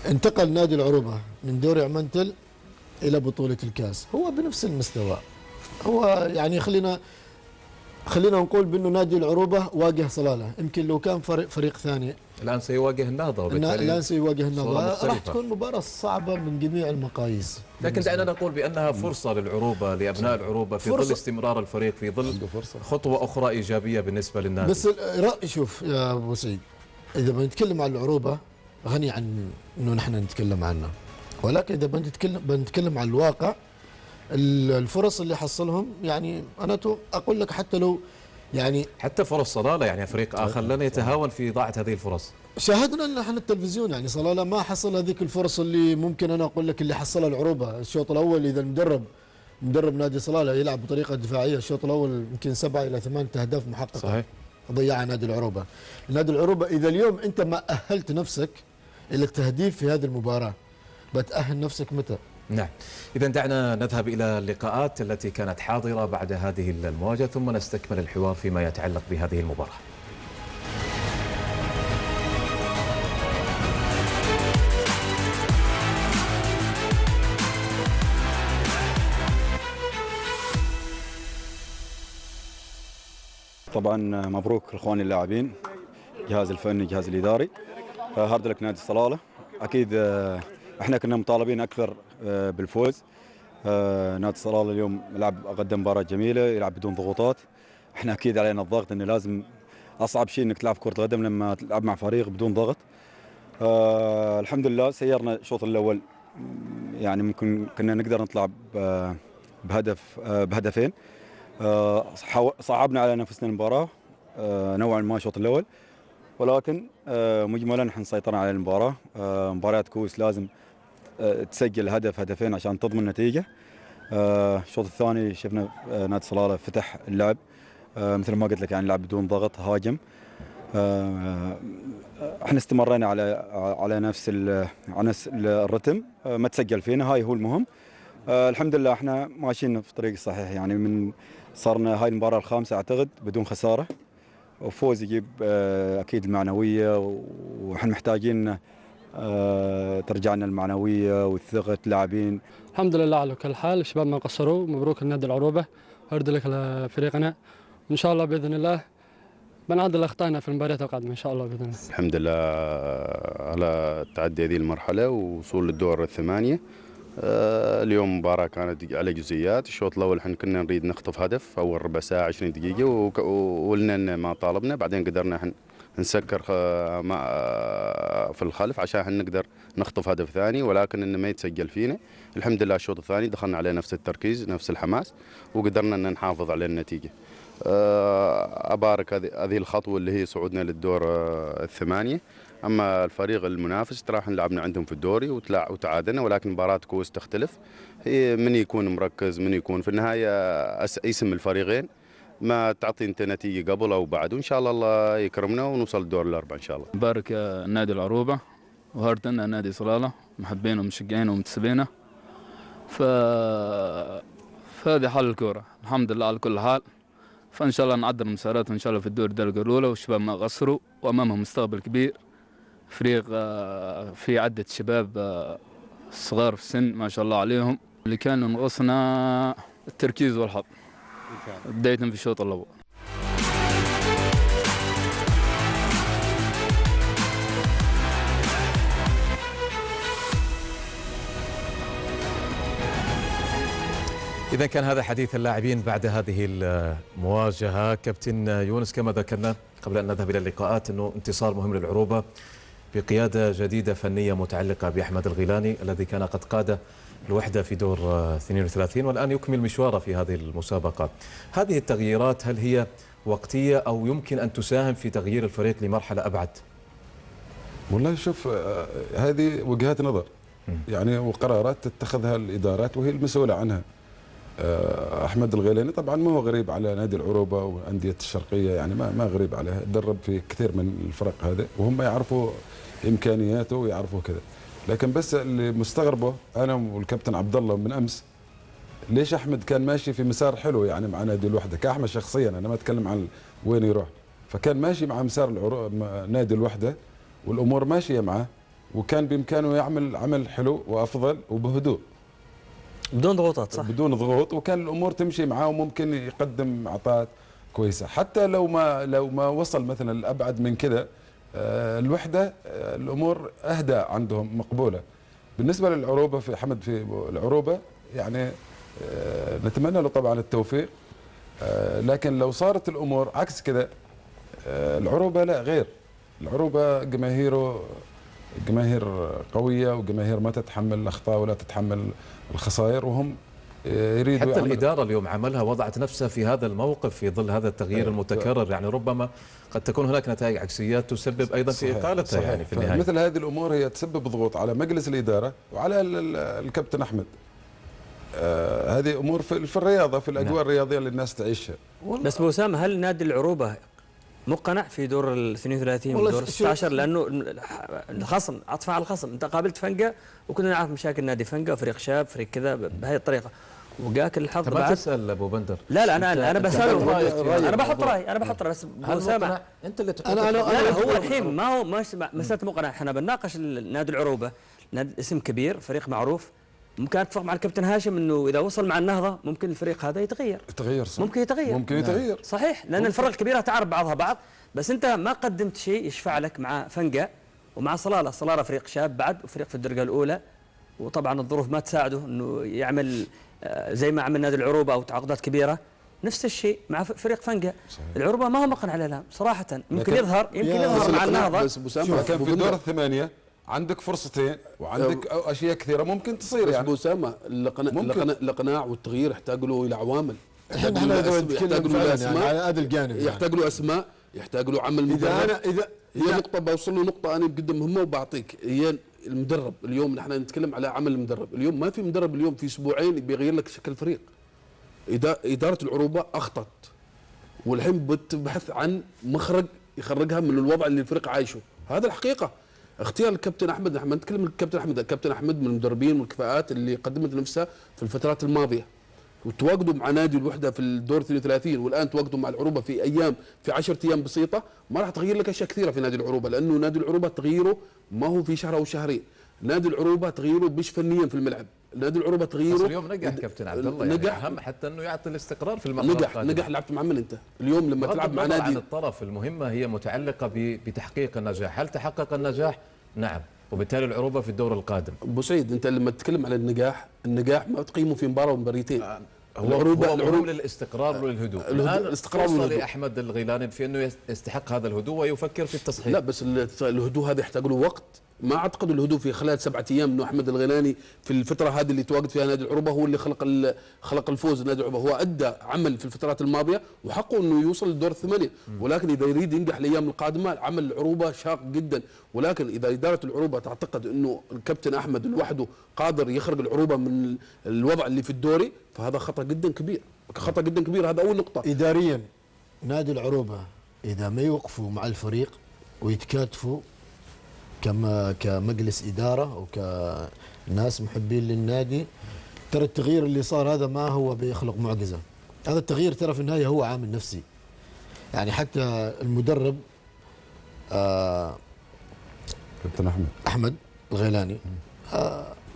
انتقل نادي العروبة من دوري عمانتل إلى بطولة الكاس، هو بنفس المستوى. هو يعني خلينا نقول بأنه نادي العروبة واجه صلالة، يمكن لو كان فريق ثاني الآن سيواجه النهضة، الآن سيواجه النهضة، راح تكون مباراة صعبة من جميع المقاييس. لكن دعنا نقول بأنها فرصة للعروبة، لأبناء العروبة، في ظل استمرار الفريق، في ظل خطوة أخرى إيجابية بالنسبة للنادي. بس شوف يا أبو سعيد، إذا بنتكلم عن العروبة غني عن انه نحن نتكلم عنه، ولكن اذا بنتكلم عن الواقع، الفرص اللي حصلهم يعني انا اقول لك حتى لو يعني حتى فرص صلالة يعني فريق اخر لن يتهاون في اضاعة هذه الفرص. شاهدنا نحن التلفزيون، يعني صلالة ما حصل هذيك الفرص اللي ممكن انا اقول لك اللي حصلها العروبة. الشوط الاول اذا مدرب نادي صلالة يلعب بطريقة دفاعية، الشوط الاول يمكن 7 إلى 8 أهداف محققة صحيح ضيعها نادي العروبة. نادي العروبة اذا اليوم انت ما اهلت نفسك إلى التهديف في هذه المباراة، بتأهل نفسك متى؟ نعم. إذا دعنا نذهب إلى اللقاءات التي كانت حاضرة بعد هذه المواجهة، ثم نستكمل الحوار فيما يتعلق بهذه المباراة. طبعا مبروك اخواني اللاعبين، الجهاز الفني، الجهاز الاداري، هارد لك نادي صلالة. اكيد احنا كنا مطالبين اكثر بالفوز. نادي صلالة اليوم قدم مباراة جميلة، يلعب بدون ضغوطات. احنا اكيد علينا الضغط، انه لازم اصعب شيء انك تلعب كرة قدم لما تلعب مع فريق بدون ضغط. الحمد لله سيرنا الشوط الاول، يعني ممكن كنا نقدر نطلع بهدفين. صعبنا على نفسنا المباراة نوعا ما الشوط الاول، ولكن مجملا نحن سيطرنا على المباراة. مباريات كؤوس لازم تسجل هدف هدفين عشان تضمن النتيجة. الشوط الثاني شفنا نادي صلالة فتح اللعب، مثل ما قلت لك يعني لعب بدون ضغط، هاجم. احنا استمرينا على نفس الرتم، ما تسجل فينا، هاي هو المهم. الحمد لله احنا ماشيين في طريق الصحيح، يعني من صارنا هاي المباراة الخامسة اعتقد بدون خسارة، وفوز يجيب اكيد المعنوية، واحنا محتاجين ترجع لنا المعنوية والثقة اللاعبين. الحمد لله على كل حال، الشباب ما قصروا، مبروك لنادي العروبة، هارد لك لفريقنا، وان شاء الله باذن الله بنعدل اخطائنا في المباريات القادمه ان شاء الله باذن الله. الحمد لله على تعدي هذه المرحله ووصول للدور الثمانيه. اليوم مباراه كانت على جزئيات. الشوط الاول احنا كنا نريد نخطف هدف اول ربع ساعه 20 دقيقه وقلنا ما طالبنا، بعدين قدرنا احنا نسكر في الخلف عشان احنا نقدر نخطف هدف ثاني، ولكن انه ما يتسجل فينا. الحمد لله الشوط الثاني دخلنا عليه نفس التركيز نفس الحماس، وقدرنا ان نحافظ على النتيجه. أبارك هذه الخطوة اللي هي صعودنا للدور الثمانية. أما الفريق المنافس ترى احنا لعبنا عندهم في الدوري وتعادلنا، ولكن مباراة كوس تختلف، هي من يكون مركز من يكون في النهاية اسم الفريقين، ما تعطي انت نتيجة قبل أو بعد، وإن شاء الله يكرمنا ونوصل الدور الأربعة إن شاء الله. مبارك نادي العروبة وهاردنا نادي صلالة، محبين ومشجعين ومتسبينه. فهذه حال الكورة، الحمد لله على كل حال. فان شاء الله نعدل المسارات ان شاء الله في الدور الدرجه الاولى، والشباب ما قصروا وامامهم مستقبل كبير. فريق في عده شباب صغار في السن ما شاء الله عليهم، اللي كان ينقصنا التركيز والحظ بدايه في الشوط الاول. إذا كان هذا حديث اللاعبين بعد هذه المواجهة. كابتن يونس، كما ذكرنا قبل أن نذهب إلى اللقاءات أنه انتصار مهم للعروبة بقيادة جديدة فنية متعلقة بأحمد الغيلاني الذي كان قد قاد الوحدة في دور 32 والآن يكمل مشواره في هذه المسابقة. هذه التغييرات هل هي وقتية أو يمكن أن تساهم في تغيير الفريق لمرحلة أبعد؟ والله شوف، هذه وجهات نظر يعني وقرارات تتخذها الإدارات وهي المسؤولة عنها. أحمد الغيلاني طبعا ما هو غريب على نادي العروبة وأندية الشرقية، يعني ما غريب عليه، درب في كثير من الفرق هذا وهم يعرفوا إمكانياته ويعرفوا كذا. لكن بس اللي مستغربه أنا والكابتن عبد الله من أمس، ليش أحمد كان ماشي في مسار حلو يعني مع نادي الوحدة كأحمد شخصيا، أنا ما أتكلم عن وين يروح، فكان ماشي مع مسار نادي الوحدة والأمور ماشية معه، وكان بإمكانه يعمل عمل حلو وأفضل وبهدوء بدون ضغوطات، صح؟ بدون ضغوط، وكان الامور تمشي معاه وممكن يقدم اعطاءات كويسه. حتى لو ما وصل مثلا لابعد من كذا، الوحده الامور اهدى عندهم مقبوله. بالنسبه للعروبه في حمد في العروبه يعني نتمنى له طبعا التوفيق، لكن لو صارت الامور عكس كذا العروبه لا غير. العروبه جماهيره جماهير قويه وجماهير ما تتحمل الاخطاء ولا تتحمل الخسائر، وهم يريدوا حتى الإدارة اليوم عملها وضعت نفسها في هذا الموقف في ظل هذا التغيير المتكرر، يعني ربما قد تكون هناك نتائج عكسيات تسبب أيضا في إقالتها يعني في النهاية. مثل هذه الأمور هي تسبب ضغوط على مجلس الإدارة وعلى الكابتن أحمد. هذه أمور في الرياضة، في الأجواء الرياضية اللي الناس تعيشها. بس بوسام، هل نادي العروبة مقنع في دور ال 32 ودور 16؟ لانه الخصم عطف على الخصم، انت قابلت فنقا وكنا نعرف مشاكل نادي فنقا، فريق شاب فريق كذا بهذه الطريقه، وجاك الحظ بعد. ما تسال ابو بندر؟ لا انا بساله، انا بحط رايي بس بوسام انت اللي لا هو الحين ما هو مساله مقنع. احنا بنناقش نادي العروبه، نادي اسم كبير، فريق معروف، ممكن اتفق مع الكابتن هاشم انه اذا وصل مع النهضه ممكن الفريق هذا يتغير صح. ممكن يتغير صحيح، لان الفرق الكبيره تعرف بعضها بعض. بس انت ما قدمت شيء يشفع لك مع فنقا ومع صلاله فريق شاب بعد وفريق في الدرجه الاولى، وطبعا الظروف ما تساعده انه يعمل زي ما عمل نادي العروبه او تعاقدات كبيره. نفس الشيء مع فريق فنقا. العروبه ما هو مقنع الان صراحه، يمكن يظهر مع النهضه. بس كان في دور الثمانيه عندك فرصتين وعندك اشياء كثيره ممكن تصير. يعني اسامه الاقناع والتغيير يحتاج له الى عوامل، يحتاج له اسماء على هذا الجانب، يحتاج له اسماء، يحتاج له عمل مبرر. هي نقطه بوصل له نقطه انا بقدم مهمه وبعطيك هي المدرب اليوم، نحن نتكلم على عمل المدرب اليوم، ما في مدرب اليوم في اسبوعين بيغير لك شكل الفريق. اداره العروبه اخطت، والحين بتبحث عن مخرج يخرجها من الوضع اللي الفريق عايشه. هذا الحقيقه. اختيار الكابتن احمد، نحن نتكلم الكابتن احمد من المدربين والكفاءات اللي قدمت نفسها في الفترات الماضيه، وتواجدوا مع نادي الوحده في الدور 32، والان تواجدوا مع العروبه في ايام، في 10 ايام بسيطه، ما راح تغير لك اشياء كثيره في نادي العروبه، لانه نادي العروبه تغييره ما هو في شهر او شهرين. نادي العروبه تغييره مش فنيا في الملعب، نادي العروبه تغييره. بس اليوم نجح كابتن عبد الله، يعني نجح، اهم حتى انه يعطي الاستقرار في المرحله نجح. لعبت مع من انت اليوم لما تلعب مع نادي؟ عن الطرف المهمه هي متعلقه بتحقيق النجاح، هل تحقق النجاح؟ نعم، وبالتالي العروبه في الدور القادم. ابو سعيد، انت لما تتكلم على النجاح ما تقيمه في مباراه ومباريتين. العروبه للاستقرار وللهدوء. الاستقرار فرصه لاحمد الغيلاني في انه يستحق هذا الهدوء ويفكر في التصحيح. لا بس الهدوء هذا يحتاج له وقت. ما اعتقد الهدوء في خلال 7 ايام، انه احمد الغيلاني في الفتره هذه اللي تواجد فيها نادي العروبه هو اللي خلق الفوز. نادي العروبه هو ادى عمل في الفترات الماضيه وحقه انه يوصل للدور الثمانيه، ولكن اذا يريد ينجح الايام القادمه عمل العروبه شاق جدا. ولكن اذا اداره العروبه تعتقد انه الكابتن احمد لوحده قادر يخرج العروبه من الوضع اللي في الدوري، فهذا خطا جدا كبير، خطا جدا كبير. هذا اول نقطه. اداريا نادي العروبه اذا ما يوقفوا مع الفريق ويتكاتفوا كمجلس إدارة أو كناس محبين للنادي، ترى التغيير اللي صار هذا ما هو بيخلق معجزة. هذا التغيير ترى في النهاية هو عامل نفسي. يعني حتى المدرب كابتن أحمد الغيلاني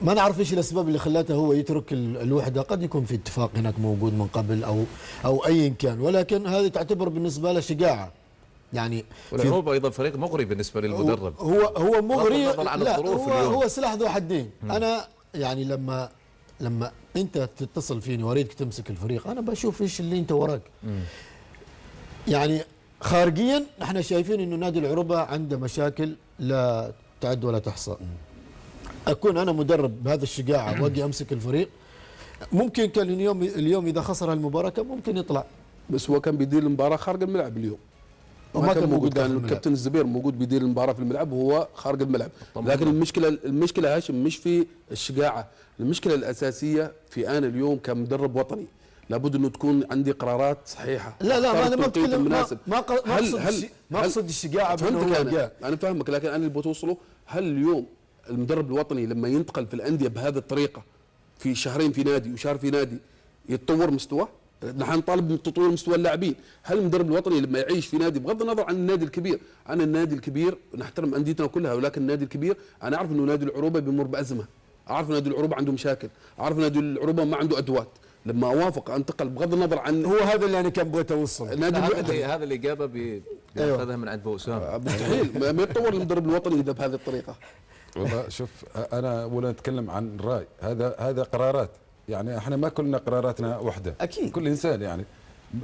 ما نعرف ايش الاسباب اللي خلاته هو يترك الوحده. قد يكون في اتفاق هناك موجود من قبل او ايا كان، ولكن هذه تعتبر بالنسبه له شجاعه. يعني والعروبه ايضا فريق مغري بالنسبه للمدرب. هو مغري. لا هو سلاح ذو حدين. انا يعني لما انت تتصل فيني واريدك تمسك الفريق، انا بشوف ايش اللي انت وراك. يعني خارجيا احنا شايفين انه نادي العروبه عنده مشاكل لا تعد ولا تحصى. اكون انا مدرب بهذا الشجاعه واجي امسك الفريق، ممكن كان اليوم اذا خسر المباراه كان ممكن يطلع. بس هو كان بيدير المباراه خارج الملعب اليوم، وما كان موجود. كان الكابتن الزبير موجود بيدير المباراه في الملعب وهو خارج الملعب. لكن المشكله هاشم مش في الشجاعه، المشكله الاساسيه في انا اليوم كمدرب وطني لابد انه تكون عندي قرارات صحيحه. لا انا ما بتكلم، ما اقصد الشجاعه. انا فاهمك، لكن انا اللي بتوصله، هل اليوم المدرب الوطني لما ينتقل في الانديه بهذه الطريقه في شهرين في نادي وشهر في نادي يتطور مستواه؟ نحن نطالب من تطوير مستوى اللاعبين. هل المدرب الوطني لما يعيش في نادي، بغض النظر عن النادي الكبير، انا النادي الكبير نحترم انديتنا كلها، ولكن النادي الكبير انا اعرف انه نادي العروبه بيمر بازمه، اعرف نادي العروبه عنده مشاكل، اعرف نادي العروبه ما عنده ادوات. لما اوافق انتقل بغض النظر عن هو هذا اللي انا كان بغيت اوصل. هذا الاجابه بياخذها من عند ابو اسامه. مستحيل ما يتطور المدرب الوطني اذا بهذه الطريقه. والله شوف، انا ولا نتكلم عن الراي، هذا قرارات. يعني احنا ما كلنا قراراتنا واحده، اكيد كل انسان يعني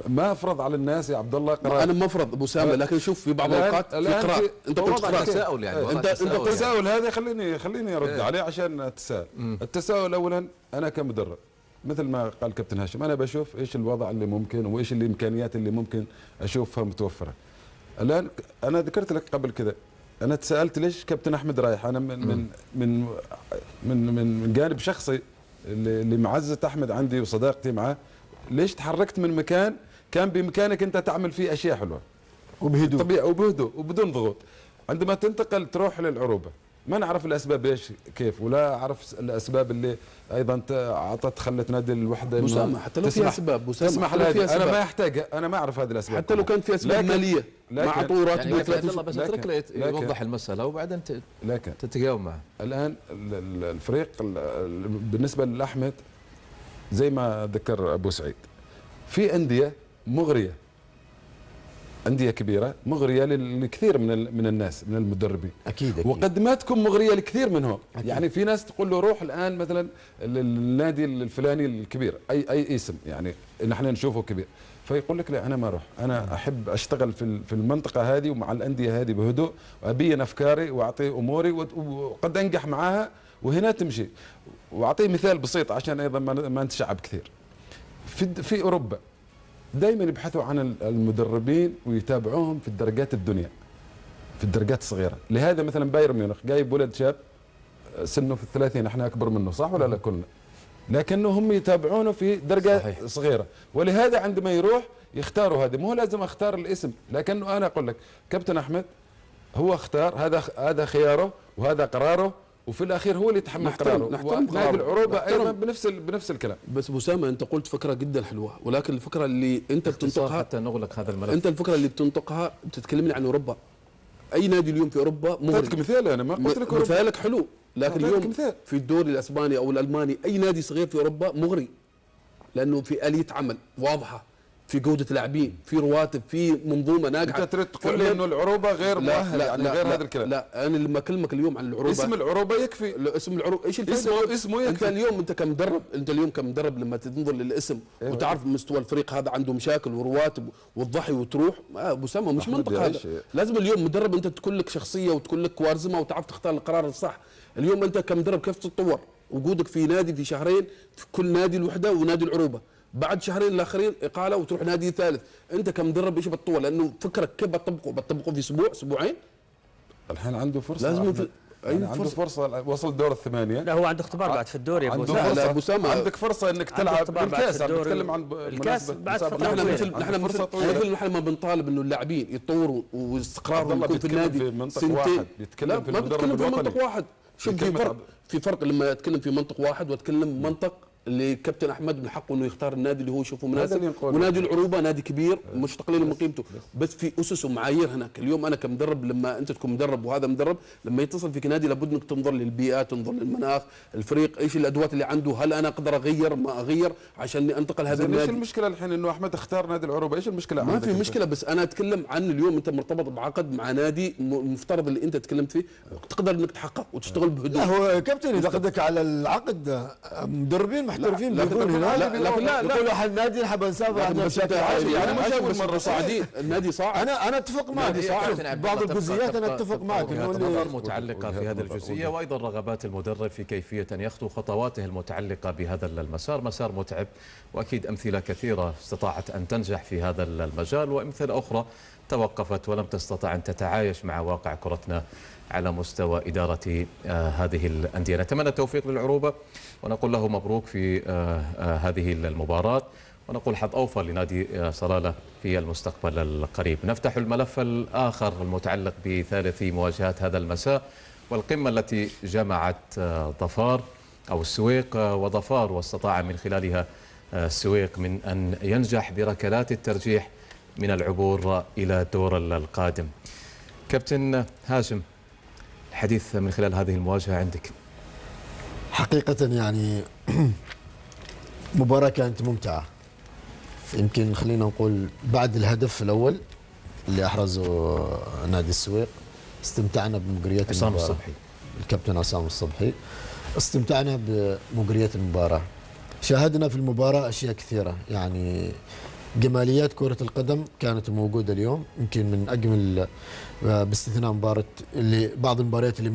ما افرض على الناس يا عبد الله قرار. انا ما افرض ابو اسامه، لكن شوف في بعض الاوقات في قرار انت قلت قرار تساؤل. يعني انت التساؤل هذا خليني ارد عليه عشان اتساءل. التساؤل اولا، انا كمدرب مثل ما قال كابتن هاشم، انا بشوف ايش الوضع اللي ممكن وايش الامكانيات اللي ممكن اشوفها متوفره. الان انا ذكرت لك قبل كذا، انا تساءلت ليش كابتن احمد رايح. انا من جانب شخصي اللي معزه احمد عندي وصداقتي معه، ليش تحركت من مكان كان بامكانك انت تعمل فيه اشياء حلوه وبهدوء طبيعي وبهدوء وبدون ضغوط. عندما تنتقل تروح للعروبه، ما نعرف الاسباب ايش كيف، ولا اعرف الاسباب اللي ايضا اعطت خلت نادي الوحده انه حتى لو في اسباب تسمح انا ما يحتاج، انا ما اعرف هذه الاسباب حتى لو كانت في اسباب ماليه ما اعطوه راتب. يعني بس اترك له يوضح المساله وبعدين تتجاوب معه. الان الفريق بالنسبه لاحمد زي ما ذكر ابو سعيد، في انديه مغريه، أندية كبيرة مغرية لكثير من الناس من المدربين. أكيد. وقد ما تكون مغرية لكثير منهم. أكيد. يعني في ناس تقول له روح الآن مثلا النادي الفلاني الكبير، أي اسم يعني نحن نشوفه كبير، فيقول لك لا أنا ما أروح، أنا أحب أشتغل في المنطقة هذه ومع الأندية هذه بهدوء وأبين أفكاري وأعطي أموري وقد أنجح معاها وهنا تمشي. وأعطيه مثال بسيط عشان أيضا ما نتشعب كثير. في أوروبا دائما يبحثوا عن المدربين ويتابعوهم في الدرجات الدنيا، في الدرجات الصغيره. لهذا مثلا بايرن ميونخ جايب ولد شاب سنه في ال30 احنا اكبر منه صح ولا لا كلنا؟ لكنه هم يتابعونه في درجه صحيح. صغيره، ولهذا عندما يروح يختاروا هذا، مو لازم اختار الاسم، لكنه انا اقول لك كابتن احمد هو اختار، هذا خياره وهذا قراره، وفي الاخير هو اللي يتحمل قراره. نادي العروبه ايضا بنفس الكلام. بس اسامه انت قلت فكره جدا حلوه، ولكن الفكره اللي انت بتنطقها حتى نغلق هذا الملف، انت الفكره اللي بتنطقها بتتكلمني عن اوروبا. اي نادي اليوم في اوروبا مغري. اعطيك مثال، انا ما قلت لك اوروبا، مثالك حلو، لكن اليوم في الدوري الاسباني او الالماني اي نادي صغير في اوروبا مغري، لانه في اليه عمل واضحه، في جوده لاعبين، في رواتب، في منظومه ناجحه. انت تريد تقول لي انه العروبه غير مؤهل؟ يعني غير هذا الكلام. لا انا لما اكلمك اليوم عن العروبه، اسم العروبه يكفي. اسم العروبه ايش الفائده؟ اسمه يكفي. انت اليوم كمدرب لما تنظر للاسم وتعرف مستوى الفريق هذا عنده مشاكل ورواتب وتضحي وتروح، ابو اسامه مش منطق هذا. لازم اليوم مدرب انت تكون لك شخصيه وتكون لك كوارزمه وتعرف تختار القرار الصح. اليوم انت كمدرب كيف تتطور؟ وجودك في نادي في شهرين، في كل نادي الوحده ونادي العروبه، بعد شهرين الاخرين اقاله وتروح نادي ثالث. انت كمدرب ايش بتطور؟ لانه فكرك كيف بتطبقه في اسبوعين. الحين عنده فرصه، لازم يعني عنده فرصه وصل دور الثمانيه. لا هو عنده اختبار بعد في الدوري. عنده فرصه، عندك فرصه انك تلعب بالكاس. عم بتكلم عن الكاس بعد نحن ما بنطالب انه اللاعبين يتطوروا واستقرارهم يكون في النادي في منطق واحد، لا ما بتكلم في منطق واحد. شوف في فرق لما اتكلم في منطق واحد واتكلم منطق اللي كابتن احمد من حقه انه يختار النادي اللي هو يشوفه مناسب. ونادي العروبه نادي كبير مش تقليل من قيمته، بس في اسس ومعايير هناك. اليوم انا كمدرب لما انت تكون مدرب وهذا مدرب، لما يتصل فيك نادي لابد انك تنظر للبيئات، تنظر للمناخ، الفريق ايش الادوات اللي عنده، هل انا اقدر اغير ما اغير عشان انتقل هذا النادي. ايش المشكله الحين انه احمد اختار نادي العروبه؟ ايش المشكله؟ ما في مشكله، بس انا اتكلم عن اليوم انت مرتبط بعقد مع نادي المفترض اللي انت تكلمت فيه تقدر انك تحقق وتشتغل بهدوء. لا هو كابتن اذا قصدك على العقد مدربين محترفين بيكون هنا، لكن لا يقولوا حد نادي حاب نسافر عندنا مشاكل يعني مش اول مره صاعدين. النادي صاعد. انا اتفق معك بعض الجزئيات، انا اتفق معك انه النظر متعلقه في هذه الجزئيه، وايضا رغبات المدرب في كيفيه ان يخطو خطواته المتعلقه بهذا المسار. مسار متعب، واكيد امثله كثيره استطاعت ان تنجح في هذا المجال، وامثله اخرى توقفت ولم تستطع ان تتعايش مع واقع كرتنا على مستوى إدارة هذه الأندية. نتمنى التوفيق للعروبة ونقول له مبروك في هذه المباراة، ونقول حظ أوفر لنادي صلالة في المستقبل القريب. نفتح الملف الآخر المتعلق بثالث مواجهات هذا المساء، والقمة التي جمعت ظفار أو السويق وظفار، واستطاع من خلالها السويق من أن ينجح بركلات الترجيح من العبور إلى الدور القادم. كابتن هاشم، الحديث من خلال هذه المواجهة عندك. حقيقة يعني مباراة كانت ممتعة، يمكن خلينا نقول بعد الهدف الأول اللي أحرزه نادي السويق استمتعنا بمجريات عصام الصبحي، الكابتن عصام الصبحي، استمتعنا بمجريات المباراة. شاهدنا في المباراة أشياء كثيرة، يعني جماليات كرة القدم كانت موجودة اليوم، يمكن من أجمل باستثناء مباراة اللي بعض المباريات اللي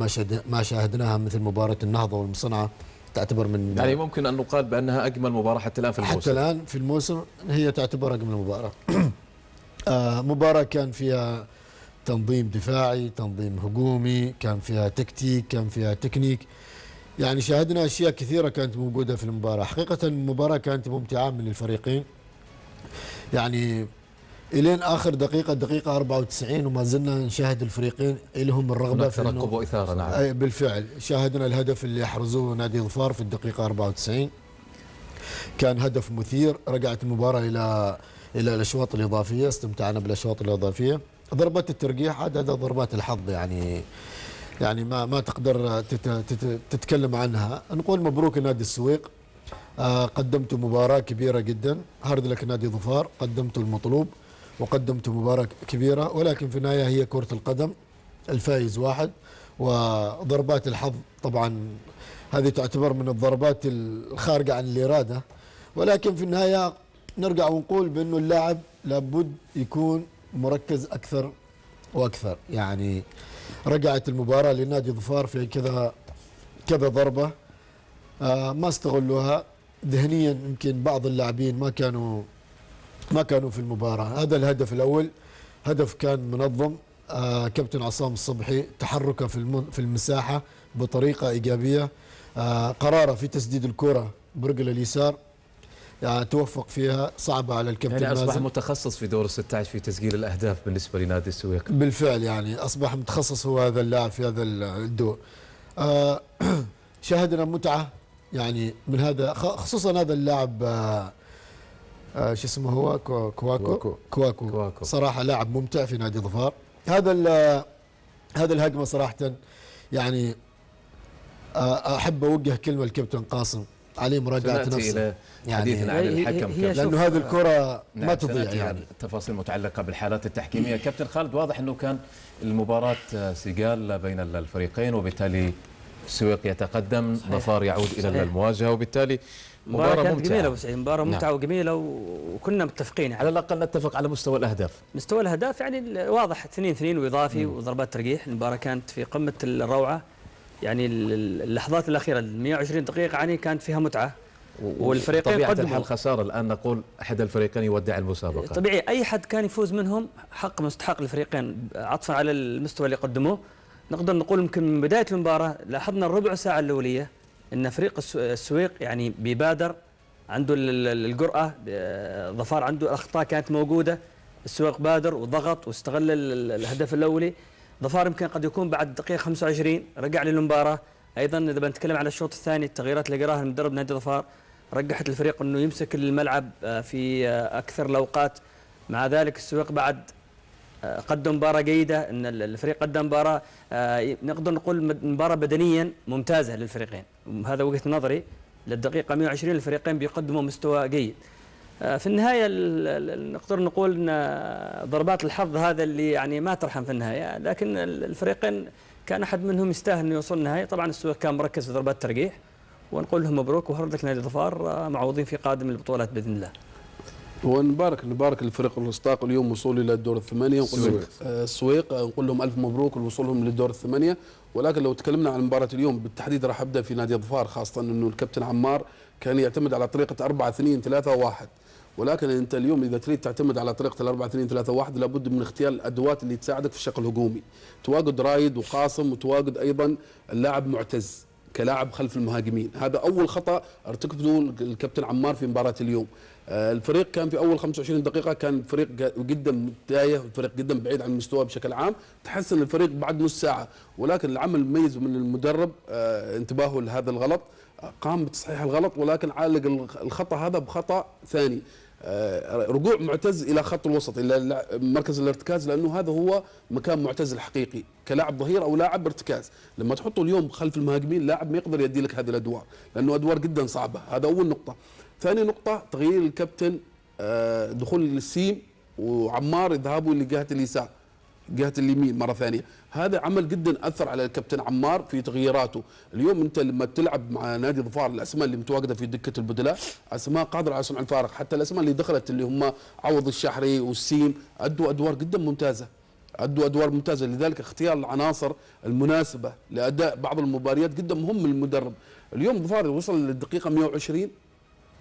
ما شاهدناها مثل مباراة النهضة والمصنعة تعتبر من يعني ممكن أن نقال بأنها أجمل مباراة حتى الآن في الموسم. حتى الآن في الموسم هي تعتبر أجمل مباراة. مباراة كان فيها تنظيم دفاعي، تنظيم هجومي، كان فيها تكتيك، كان فيها تكنيك، يعني شاهدنا أشياء كثيرة كانت موجودة في المباراة. حقيقة المباراة كانت ممتعة من الفريقين، يعني إلين آخر دقيقة 94 وما زلنا نشاهد الفريقين لهم الرغبة في ترقب وإثارة. نعم بالفعل. شاهدنا الهدف اللي أحرزوه نادي ظفار في الدقيقة 94 كان هدف مثير، رجعت المباراة إلى الأشواط الإضافية، استمتعنا بالأشواط الإضافية. ضربات الترجيح هذا ضربات الحظ، يعني ما تقدر تتكلم عنها. نقول مبروك نادي السويق، قدمتوا مباراة كبيرة جدا، هارد لك نادي ظفار، قدمتوا المطلوب وقدمتوا مباراة كبيرة، ولكن في النهاية هي كرة القدم، الفايز واحد. وضربات الحظ طبعا هذه تعتبر من الضربات الخارجة عن الإرادة، ولكن في النهاية نرجع ونقول بأنه اللاعب لابد يكون مركز أكثر وأكثر. يعني رجعت المباراة لنادي ظفار في كذا ضربة ما استغلوها ذهنيا، يمكن بعض اللاعبين ما كانوا في المباراة. هذا الهدف الأول هدف كان منظم، كابتن عصام الصبحي تحركه في المساحة بطريقة إيجابية. قراره في تسديد الكرة برجل اليسار توفق فيها، صعبة على الكابتن يعني أصبح مازن. متخصص في دور 16 في تسجيل الأهداف بالنسبة لنادي السويق. بالفعل يعني أصبح متخصص هو هذا اللاعب في هذا الدور. شاهدنا متعة يعني من هذا، خصوصا هذا اللاعب شو اسمه هو كواكو. صراحة لاعب ممتع في نادي ظفار. هذا الهجمة صراحة يعني أحب أوجه كلمة الكابتن قاسم عليه مراجعة نفسه حديثنا عن الحكم، لأنه هذه الكرة ما تضيع يعني التفاصيل المتعلقة بالحالات التحكيمية. كابتن خالد، واضح أنه كان المباراة سجال بين الفريقين، وبالتالي السويق يتقدم، ظفار يعود إلى المواجهة، وبالتالي مباراة ممتعة. جميلة أبو سعيد، مباراة ممتعة وجميلة، وكنا متفقين يعني. على الأقل نتفق على مستوى الأهداف. مستوى الأهداف يعني واضح 2-2 وإضافي وضربات ترجيح. المباراة كانت في قمة الروعة يعني. اللحظات الأخيرة 120 دقيقة يعني كانت فيها متعة، والفريقين طبيعة قدموا. الحال خسارة الآن نقول أحد الفريقين يودع المسابقة. طبيعي أي حد كان يفوز منهم حق مستحق للفريقين عطفا على المستوى اللي قدموه. نقدر نقول يمكن من بداية المباراة لاحظنا الربع ساعة الأولية أن فريق السويق يعني بيبادر، عنده الجرأة. ظفار عنده الأخطاء كانت موجودة، السويق بادر وضغط واستغل الهدف الأولي. ظفار يمكن قد يكون بعد دقيقة 25 رجع للمباراة. أيضا إذا بنتكلم على الشوط الثاني، التغييرات اللي قراها المدرب نادي ظفار رجحت الفريق أنه يمسك الملعب في أكثر الأوقات. مع ذلك السويق بعد قدم مباراة جيدة، أن الفريق قدم مباراة نقدر نقول مباراة بدنيا ممتازة للفريقين. هذا وجهة نظري. للدقيقة 120 الفريقين بيقدموا مستوى جيد. في النهاية نقدر نقول أن ضربات الحظ هذا اللي يعني ما ترحم في النهاية، لكن الفريقين كان أحد منهم يستاهل أنه يوصل النهاية. طبعا السويق كان مركز في ضربات الترجيح، ونقول لهم مبروك وهردك نادي ظفار معوضين في قادم البطولات بإذن الله. ونبارك لفريق الرستاق اليوم وصول الى الدور الثمانيه، ونقول السويق نقول لهم الف مبروك لوصولهم للدور الثمانيه. ولكن لو تكلمنا عن مباراه اليوم بالتحديد راح ابدا في نادي ظفار، خاصه انه الكابتن عمار كان يعتمد على طريقه 4-2-3-1. ولكن انت اليوم اذا تريد تعتمد على طريقه 4-2-3-1 لابد من اختيار الادوات اللي تساعدك في الشق الهجومي. تواجد رايد وقاسم، وتواجد ايضا اللاعب معتز كلاعب خلف المهاجمين. هذا اول خطا ارتكبه الكابتن عمار في مباراه اليوم. الفريق كان في اول 25 دقيقه كان الفريق جدا تايه، والفريق جدا بعيد عن المستوى بشكل عام. تحسن الفريق بعد نص ساعه، ولكن العمل المميز من المدرب انتباهه لهذا الغلط، قام بتصحيح الغلط، ولكن عالج الخطا هذا بخطا ثاني. رجوع معتز الى خط الوسط، الى مركز الارتكاز، لانه هذا هو مكان معتز الحقيقي كلاعب ظهير او لاعب ارتكاز. لما تحطه اليوم خلف المهاجمين لاعب ما يقدر يدي لك هذه الادوار، لانه ادوار جدا صعبه. هذا اول نقطه. ثاني نقطه تغيير الكابتن، دخول السيم وعمار ذهابه لجهه اليسار، جهه اليمين مره ثانيه. هذا عمل جدا اثر على الكابتن عمار في تغييراته. اليوم انت لما تلعب مع نادي ظفار الاسماء اللي متواجده في دكه البدلاء اسماء قادره على صنع الفارق، حتى الاسماء اللي دخلت اللي هم عوض الشحري والسيم ادوا ادوار جدا ممتازه، لذلك اختيار العناصر المناسبه لاداء بعض المباريات جدا مهم للمدرب. اليوم ظفار وصل للدقيقه 120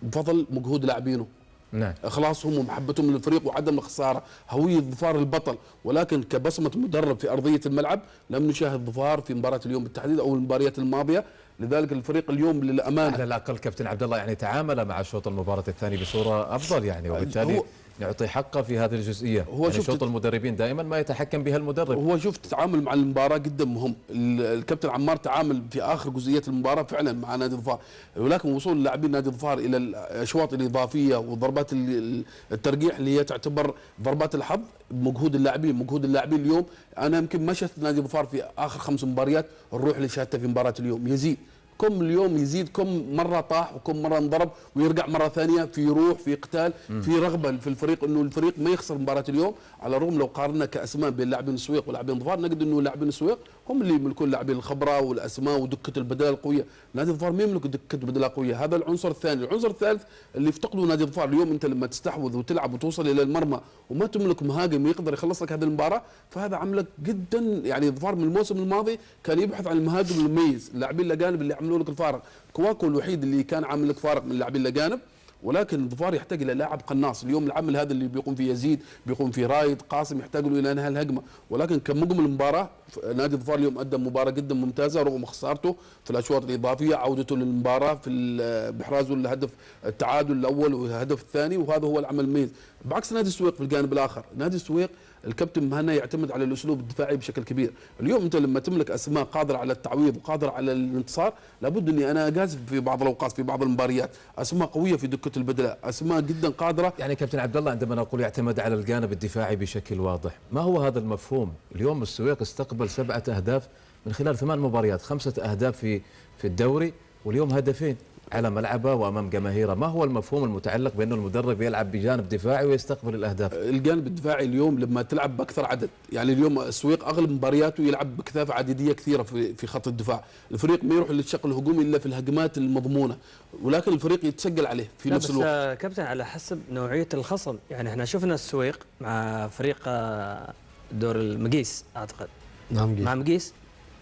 بفضل مجهود لاعبينه، نعم، اخلاصهم ومحبتهم للفريق وعدم الخساره، هويه ظفار البطل. ولكن كبصمه مدرب في ارضيه الملعب لم نشاهد ظفار في مباراه اليوم بالتحديد او المباريات الماضيه. لذلك الفريق اليوم للامانه على الاقل كابتن عبد الله يعني تعامل مع شوط المباراه الثاني بصوره افضل يعني، وبالتالي نعطي حقه في هذه الجزئيه. هو يعني شوط المدربين دائما ما يتحكم بها المدرب. هو شوف التعامل مع المباراه جدا مهم. الكابتن عمار تعامل في اخر جزئيات المباراه فعلا مع نادي ظفار، ولكن وصول لاعبين نادي ظفار الى الاشواط الاضافيه وضربات الترجيح اللي هي تعتبر ضربات الحظ بمجهود اللاعبين اليوم. انا يمكن ما شفت نادي ظفار في اخر 5 مباريات الروح اللي شاهدتها في مباراه اليوم يزيد. اليوم يزيد كم مرة طاح وكم مرة انضرب ويرجع مرة ثانية في روح في قتال في رغبة في الفريق انه الفريق ما يخسر مباراة اليوم. على الرغم لو قارنا كاسماء بين لاعبين السويق ولاعبين ظفار نجد انه لاعبين السويق هم اللي يملكون لاعبين الخبرة والاسماء ودكة البدلاء القوية. نادي ظفار ما يملك دكة بدلاء قوية. هذا العنصر الثاني. العنصر الثالث اللي يفتقده نادي ظفار اليوم، انت لما تستحوذ وتلعب وتوصل الى المرمى وما تملك مهاجم يقدر يخلص لك هذه المباراة، فهذا عملك جدا يعني. ظفار من الموسم الماضي كان يبحث عن المهاجم المميز، اللاعبين الاجانب اللي عملوا لك الفارق. كواكو الوحيد اللي كان عامل لك فارق من اللاعبين الاجانب، ولكن ظفار يحتاج الى لاعب قناص. اليوم العمل هذا اللي بيقوم فيه يزيد، بيقوم فيه رايد، قاسم، يحتاج له الى انهاء الهجمه. ولكن كمجمل المباراه نادي ظفار اليوم قدم مباراه جدا ممتازه رغم خسارته في الاشواط الاضافيه، عودته للمباراه في باحرازه الهدف التعادل الاول والهدف الثاني، وهذا هو العمل المميز. بعكس نادي السويق في الجانب الاخر، نادي السويق الكابتن مهنا يعتمد على الاسلوب الدفاعي بشكل كبير. اليوم انت لما تملك اسماء قادره على التعويض وقادره على الانتصار، لابد اني انا اجازف في بعض الاوقات في بعض المباريات، اسماء قويه في دكه البدلاء، اسماء جدا قادره. يعني كابتن عبد الله عندما نقول يعتمد على الجانب الدفاعي بشكل واضح، ما هو هذا المفهوم؟ اليوم السويق استقبل 7 أهداف من خلال 8 مباريات، 5 أهداف في الدوري، واليوم هدفين على ملعبه وامام جماهيره. ما هو المفهوم المتعلق بانه المدرب يلعب بجانب دفاعي ويستقبل الاهداف؟ الجانب الدفاعي اليوم لما تلعب باكثر عدد، يعني اليوم السويق اغلب مبارياته يلعب بكثافه عدديه كثيره في خط الدفاع، الفريق ما يروح للشق الهجومي الا في الهجمات المضمونه، ولكن الفريق يتسجل عليه في نفس الوقت. بس كابتن على حسب نوعيه الخصم، يعني احنا شفنا السويق مع فريق دور المقيس اعتقد، مع مقيس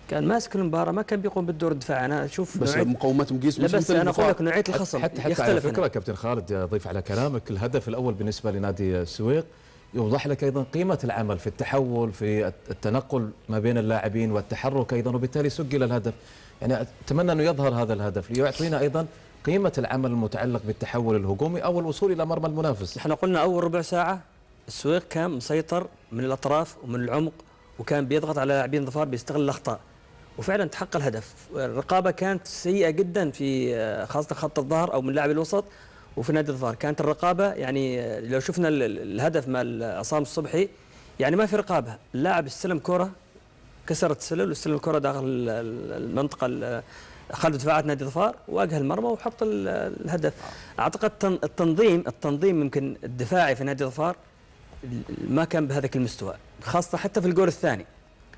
كان ماسك المباراه، ما كان بيقوم بالدور الدفاعي. انا اشوف بس مقومات مقيس لا، بس انا اقول لك نوعيه الخصم حتى على فكره كابتن خالد اضيف على كلامك، الهدف الاول بالنسبه لنادي السويق يوضح لك ايضا قيمه العمل في التحول، في التنقل ما بين اللاعبين والتحرك ايضا، وبالتالي سجل الهدف. يعني اتمنى انه يظهر هذا الهدف ليعطينا ايضا قيمه العمل المتعلق بالتحول الهجومي او الوصول الى مرمى المنافس. احنا قلنا اول ربع ساعه السويق كان مسيطر من الاطراف ومن العمق، وكان بيضغط على لاعبين ظفار، بيستغل الاخطاء، وفعلا تحقق الهدف. الرقابه كانت سيئه جدا في خاصه خط الظهر او من لاعب الوسط، وفي نادي الظفار كانت الرقابه، يعني لو شفنا الهدف مع عصام الصبحي يعني ما في رقابه، اللاعب استلم كره كسرت السلل واستلم الكره داخل المنطقه خلف دفاعات نادي الظفار، واجه المرمى وحط الهدف. اعتقد التنظيم يمكن الدفاعي في نادي الظفار ما كان بهذاك المستوى، خاصه حتى في الجول الثاني،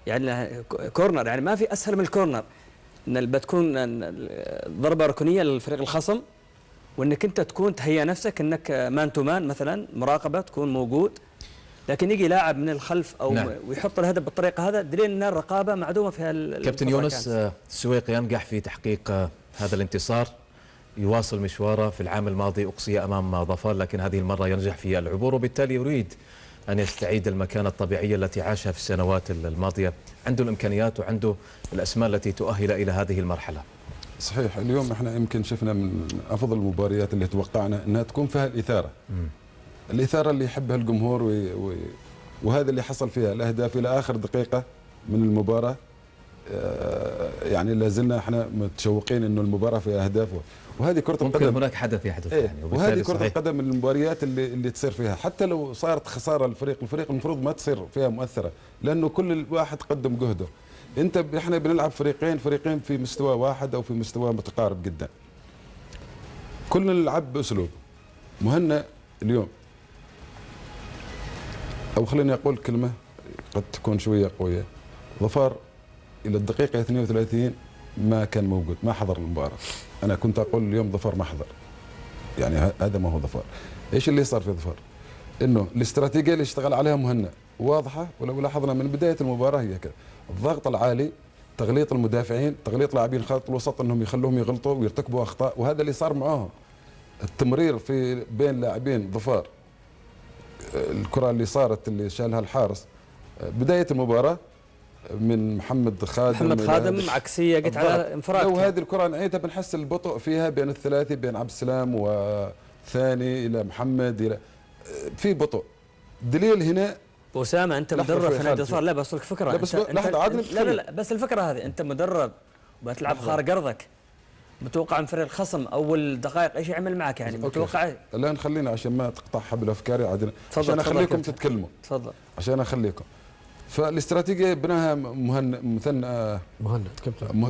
يعني كورنر، يعني ما في اسهل من الكورنر، ان بتكون ضربه ركنيه للفريق الخصم، وانك انت تكون تهيئ نفسك انك مان تو مان مثلا، مراقبه تكون موجود، لكن يجي لاعب من الخلف او ويحط الهدف بالطريقه هذا، دليل ان الرقابه معدومه في كابتن يونس، السويق ينجح في تحقيق هذا الانتصار، يواصل مشواره. في العام الماضي اقصي امام ظفار، لكن هذه المره ينجح في العبور، وبالتالي يريد أن يستعيد المكانة الطبيعية التي عاشها في السنوات الماضية. عنده الإمكانيات وعنده الأسماء التي تؤهل إلى هذه المرحلة. صحيح، اليوم احنا يمكن شفنا من أفضل المباريات اللي توقعنا أنها تكون فيها الإثارة. الإثارة اللي يحبها الجمهور وهذا اللي حصل فيها، الأهداف إلى آخر دقيقة من المباراة. يعني لازلنا احنا متشوقين انه المباراه فيها اهداف، وهذه كره القدم. ممكن هناك حدث يحدث يعني، وهذه كره القدم من المباريات اللي تصير فيها، حتى لو صارت خساره الفريق المفروض ما تصير فيها مؤثره، لانه كل واحد قدم جهده. احنا بنلعب فريقين في مستوى واحد او في مستوى متقارب جدا، كلنا نلعب باسلوب. مهنا اليوم، او خليني اقول كلمه قد تكون شويه قويه، ظفار الى الدقيقه 32 ما كان موجود، ما حضر المباراه. انا كنت اقول اليوم ظفار ما حضر، يعني هذا ما هو ظفار. ايش اللي صار في ظفار؟ انه الاستراتيجيه اللي اشتغل عليها مهنا واضحه، ولو لاحظنا من بدايه المباراه هي كذا، الضغط العالي، تغليط المدافعين، تغليط لاعبين خط الوسط انهم يخلوهم يغلطوا ويرتكبوا اخطاء، وهذا اللي صار معاهم. التمرير في بين لاعبين ظفار، الكره اللي صارت اللي شالها الحارس بدايه المباراه من محمد خادم عكسيه قلت على انفراد. لو هذه الكره نعيدها بنحس البطء فيها بين الثلاثي، بين عبد السلام وثاني الى محمد، الى في بطء. دليل هنا اسامه انت مدرب في نادي الظفار. لا بس لك فكره، لا بس لحظه عاد لا بس الفكره هذه، انت مدرب وبتلعب خارج ارضك، متوقع من فريق الخصم اول دقائق ايش يعمل معك؟ يعني متوقع. لا نخلينا عشان ما تقطع حبل افكاري عاد، عشان اخليكم تتكلموا. تفضل. عشان اخليكم. فالاستراتيجيه بناها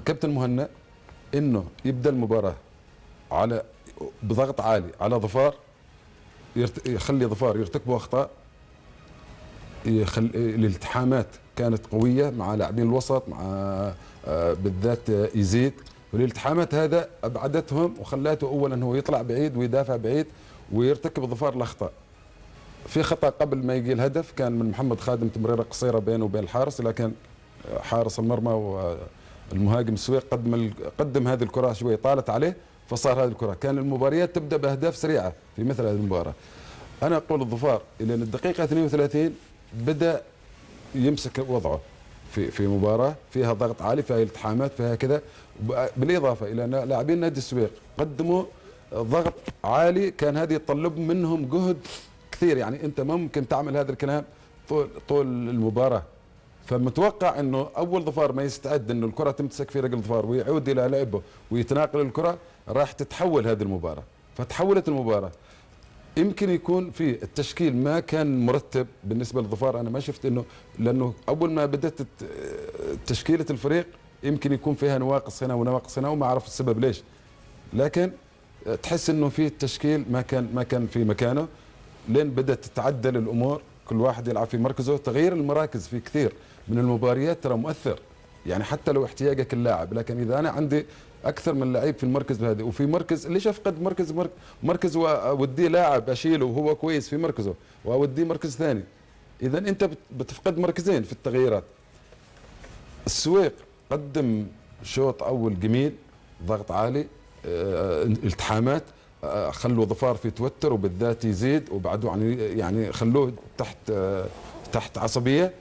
كابتن مهنا، انه يبدا المباراه على بضغط عالي على ظفار، يخلي ظفار يرتكبوا اخطاء، الالتحامات كانت قويه مع لاعبين الوسط، مع بالذات يزيد، والالتحامات هذا ابعدتهم وخلاته اولا هو يطلع بعيد ويدافع بعيد ويرتكب ظفار الاخطاء. في خطأ قبل ما يجي الهدف كان من محمد خادم، تمريره قصيره بينه وبين الحارس، لكن حارس المرمى والمهاجم السويق قدم هذه الكره شوي طالت عليه، فصار هذه الكره. كان المباريات تبدا باهداف سريعه في مثل هذه المباراه. انا اقول الظفار الى الدقيقه 32 بدا يمسك وضعه في مباراه فيها ضغط عالي، فيها التحامات، فيها كذا، بالاضافه الى ان لاعبين نادي السويق قدموا ضغط عالي، كان هذه يتطلب منهم جهد كثير. يعني انت ممكن تعمل هذا الكلام طول المباراه. فمتوقع انه اول ظفار ما يستعد انه الكره تمسك في رجل ظفار ويعود الى لعبه ويتناقل الكره، راح تتحول هذه المباراه. فتحولت المباراه. يمكن يكون في التشكيل ما كان مرتب بالنسبه للظفار، انا ما شفت انه، لانه اول ما بدات تشكيله الفريق يمكن يكون فيها نواقص هنا ونواقص هنا وما اعرف السبب ليش، لكن تحس انه في التشكيل ما كان في مكانه. لين بدات تتعدل الامور، كل واحد يلعب في مركزه. تغيير المراكز في كثير من المباريات ترى مؤثر، يعني حتى لو احتياجك اللاعب، لكن اذا انا عندي اكثر من لعيب في المركز هذا وفي مركز، ليش افقد مركز واوديه لاعب اشيله وهو كويس في مركزه واوديه مركز ثاني؟ اذا انت بتفقد مركزين في التغييرات. السويق قدم شوط اول جميل، ضغط عالي، التحامات، خلوا ظفار في توتر وبالذات يزيد، وبعدوا يعني خلوه تحت عصبيه.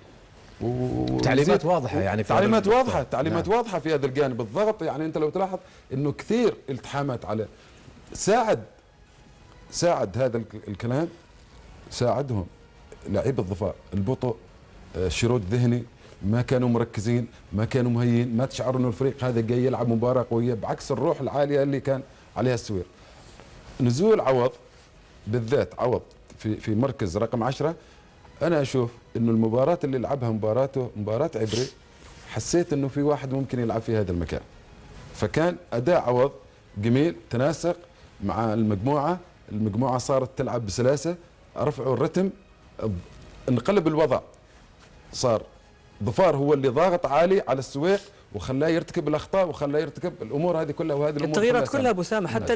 تعليمات واضحه، يعني تعليمات واضحه في هذا الجانب. الضغط يعني انت لو تلاحظ انه كثير التحامات عليه. ساعد هذا الكلام، ساعدهم لاعبي الظفار البطء، شرود ذهني، ما كانوا مركزين، ما كانوا مهيئين، ما تشعروا انه الفريق هذا جاي يلعب مباراه قويه، بعكس الروح العاليه اللي كان عليها السويق. نزول عوض بالذات، عوض في مركز رقم 10، انا اشوف انه المباراه اللي لعبها مباراه عبري، حسيت انه في واحد ممكن يلعب في هذا المكان. فكان اداء عوض جميل، تناسق مع المجموعه صارت تلعب بسلاسه، رفعوا الرتم، انقلب الوضع، صار ظفار هو اللي ضاغط عالي على السويق وخلاه يرتكب الاخطاء وخلاه يرتكب الامور هذه كلها. وهذه الامور التغييرات كلها ابو اسامه، حتى